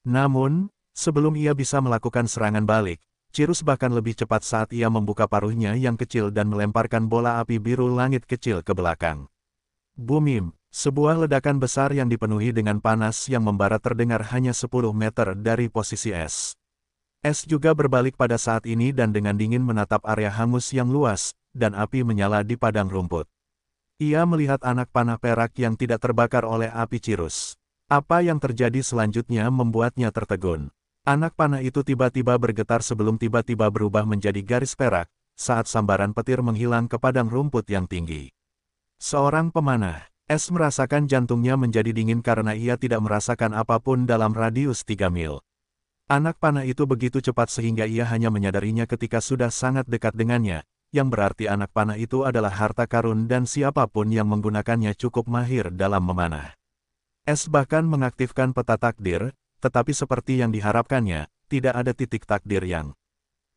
A: Namun, sebelum ia bisa melakukan serangan balik, Cirus bahkan lebih cepat saat ia membuka paruhnya yang kecil dan melemparkan bola api biru langit kecil ke belakang. Bumim, sebuah ledakan besar yang dipenuhi dengan panas yang membara terdengar hanya 10 meter dari posisi Es. Es juga berbalik pada saat ini dan dengan dingin menatap area hangus yang luas, dan api menyala di padang rumput. Ia melihat anak panah perak yang tidak terbakar oleh api Cirus. Apa yang terjadi selanjutnya membuatnya tertegun. Anak panah itu tiba-tiba bergetar sebelum tiba-tiba berubah menjadi garis perak, saat sambaran petir menghilang ke padang rumput yang tinggi. Seorang pemanah, Es merasakan jantungnya menjadi dingin karena ia tidak merasakan apapun dalam radius 3 mil. Anak panah itu begitu cepat sehingga ia hanya menyadarinya ketika sudah sangat dekat dengannya, yang berarti anak panah itu adalah harta karun dan siapapun yang menggunakannya cukup mahir dalam memanah. Es bahkan mengaktifkan peta takdir, tetapi seperti yang diharapkannya, tidak ada titik takdir yang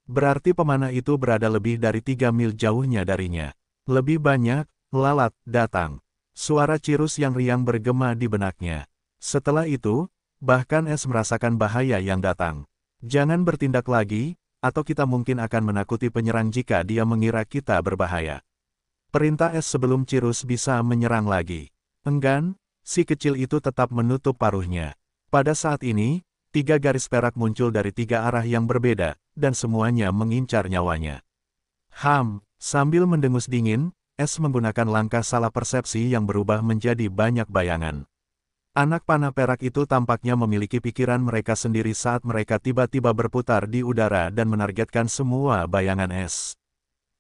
A: berarti pemanah itu berada lebih dari 3 mil jauhnya darinya. Lebih banyak, lalat, datang. Suara Cirus yang riang bergema di benaknya. Setelah itu, bahkan Es merasakan bahaya yang datang. Jangan bertindak lagi, atau kita mungkin akan menakuti penyerang jika dia mengira kita berbahaya. Perintah Es sebelum Cirus bisa menyerang lagi. Enggan, si kecil itu tetap menutup paruhnya. Pada saat ini, 3 garis perak muncul dari 3 arah yang berbeda, dan semuanya mengincar nyawanya. Sambil mendengus dingin, Es menggunakan langkah salah persepsi yang berubah menjadi banyak bayangan. Anak panah perak itu tampaknya memiliki pikiran mereka sendiri saat mereka tiba-tiba berputar di udara dan menargetkan semua bayangan Es.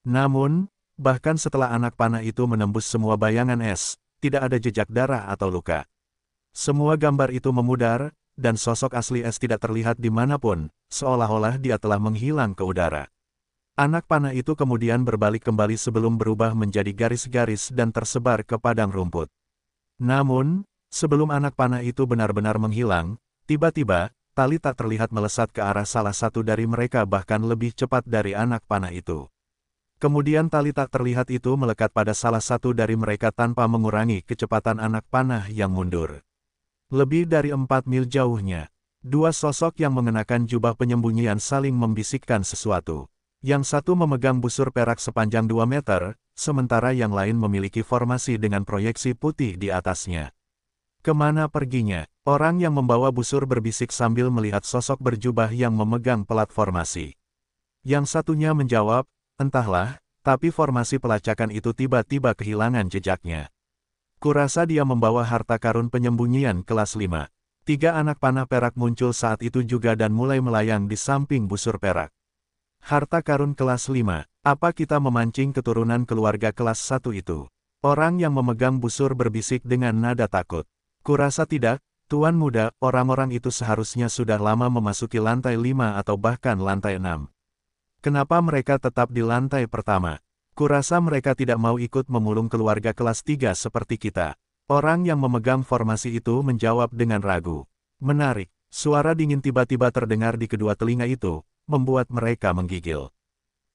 A: Namun, bahkan setelah anak panah itu menembus semua bayangan Es, tidak ada jejak darah atau luka. Semua gambar itu memudar, dan sosok asli Es tidak terlihat dimanapun, seolah-olah dia telah menghilang ke udara. Anak panah itu kemudian berbalik kembali sebelum berubah menjadi garis-garis dan tersebar ke padang rumput. Namun, sebelum anak panah itu benar-benar menghilang, tiba-tiba, tali tak terlihat melesat ke arah salah satu dari mereka bahkan lebih cepat dari anak panah itu. Kemudian tali tak terlihat itu melekat pada salah satu dari mereka tanpa mengurangi kecepatan anak panah yang mundur. Lebih dari 4 mil jauhnya, 2 sosok yang mengenakan jubah penyembunyian saling membisikkan sesuatu. Yang satu memegang busur perak sepanjang 2 meter, sementara yang lain memiliki formasi dengan proyeksi putih di atasnya. Kemana perginya? Orang yang membawa busur berbisik sambil melihat sosok berjubah yang memegang pelat formasi. Yang satunya menjawab, entahlah, tapi formasi pelacakan itu tiba-tiba kehilangan jejaknya. Kurasa dia membawa harta karun penyembunyian kelas 5. 3 anak panah perak muncul saat itu juga dan mulai melayang di samping busur perak. Harta karun kelas 5, apa kita memancing keturunan keluarga kelas 1 itu? Orang yang memegang busur berbisik dengan nada takut. Kurasa tidak, Tuan Muda, orang-orang itu seharusnya sudah lama memasuki lantai 5 atau bahkan lantai 6. Kenapa mereka tetap di lantai pertama? Kurasa mereka tidak mau ikut memulung keluarga kelas 3 seperti kita. Orang yang memegang formasi itu menjawab dengan ragu. Menarik, suara dingin tiba-tiba terdengar di kedua telinga itu, membuat mereka menggigil.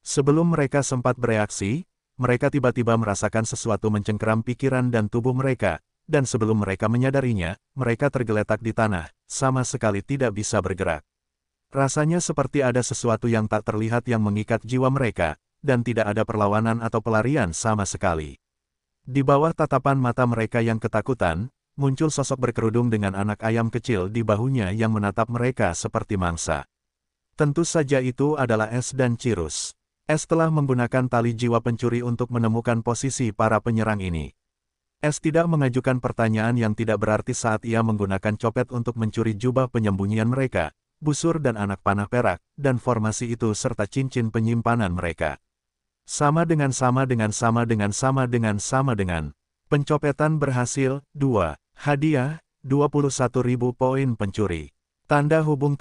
A: Sebelum mereka sempat bereaksi, mereka tiba-tiba merasakan sesuatu mencengkeram pikiran dan tubuh mereka, dan sebelum mereka menyadarinya, mereka tergeletak di tanah, sama sekali tidak bisa bergerak. Rasanya seperti ada sesuatu yang tak terlihat yang mengikat jiwa mereka, dan tidak ada perlawanan atau pelarian sama sekali. Di bawah tatapan mata mereka yang ketakutan, muncul sosok berkerudung dengan anak ayam kecil di bahunya yang menatap mereka seperti mangsa. Tentu saja itu adalah Es dan Cirrus. Es telah menggunakan tali jiwa pencuri untuk menemukan posisi para penyerang ini. Es tidak mengajukan pertanyaan yang tidak berarti saat ia menggunakan copet untuk mencuri jubah penyembunyian mereka, busur dan anak panah perak, dan formasi itu serta cincin penyimpanan mereka. Sama dengan. Pencopetan berhasil, 2. Hadiah, 21.000 poin pencuri. Tanda hubung.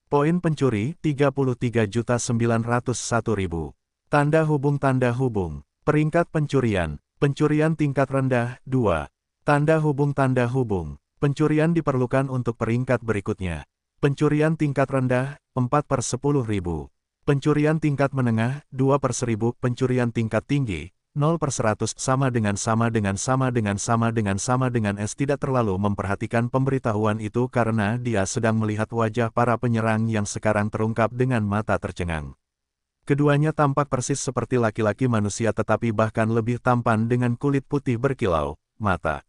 A: Poin pencuri, 33.901.000. Tanda hubung. Peringkat pencurian. Pencurian tingkat rendah, 2. Tanda hubung. Pencurian diperlukan untuk peringkat berikutnya. Pencurian tingkat rendah, 4/10.000. Pencurian tingkat menengah, 2/1000. Pencurian tingkat tinggi, 0/100. Sama dengan. Es tidak terlalu memperhatikan pemberitahuan itu karena dia sedang melihat wajah para penyerang yang sekarang terungkap dengan mata tercengang. Keduanya tampak persis seperti laki-laki manusia tetapi bahkan lebih tampan dengan kulit putih berkilau, mata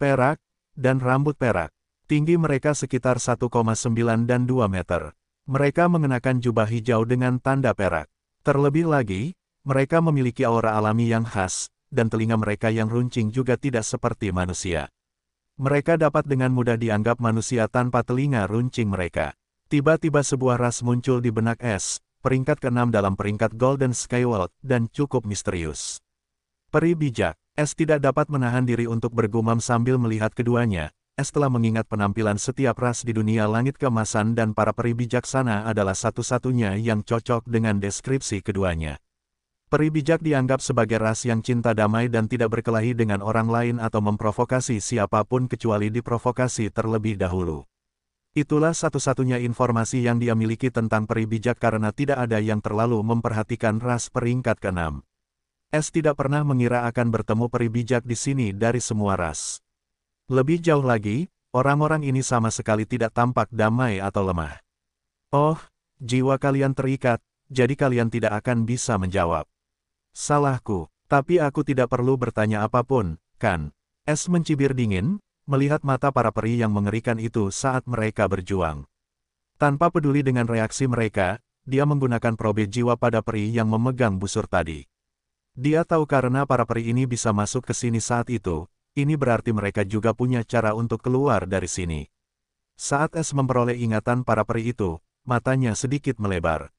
A: perak, dan rambut perak. Tinggi mereka sekitar 1,9 dan 2 meter. Mereka mengenakan jubah hijau dengan tanda perak. Terlebih lagi, mereka memiliki aura alami yang khas, dan telinga mereka yang runcing juga tidak seperti manusia. Mereka dapat dengan mudah dianggap manusia tanpa telinga runcing mereka. Tiba-tiba sebuah ras muncul di benak Es, peringkat ke-6 dalam peringkat Golden Skyward, dan cukup misterius. Peri bijak. Es tidak dapat menahan diri untuk bergumam sambil melihat keduanya. Es telah mengingat penampilan setiap ras di dunia langit keemasan dan para peri bijaksana adalah satu-satunya yang cocok dengan deskripsi keduanya. Peri bijak dianggap sebagai ras yang cinta damai dan tidak berkelahi dengan orang lain atau memprovokasi siapapun kecuali diprovokasi terlebih dahulu. Itulah satu-satunya informasi yang dia miliki tentang peri bijak karena tidak ada yang terlalu memperhatikan ras peringkat ke-6. Es tidak pernah mengira akan bertemu peri bijak di sini dari semua ras. Lebih jauh lagi, orang-orang ini sama sekali tidak tampak damai atau lemah. Oh, jiwa kalian terikat, jadi kalian tidak akan bisa menjawab. Salahku, tapi aku tidak perlu bertanya apapun, kan? Es mencibir dingin, melihat mata para peri yang mengerikan itu saat mereka berjuang. Tanpa peduli dengan reaksi mereka, dia menggunakan probe jiwa pada peri yang memegang busur tadi. Dia tahu karena para peri ini bisa masuk ke sini saat itu, ini berarti mereka juga punya cara untuk keluar dari sini. Saat Es memperoleh ingatan para peri itu, matanya sedikit melebar.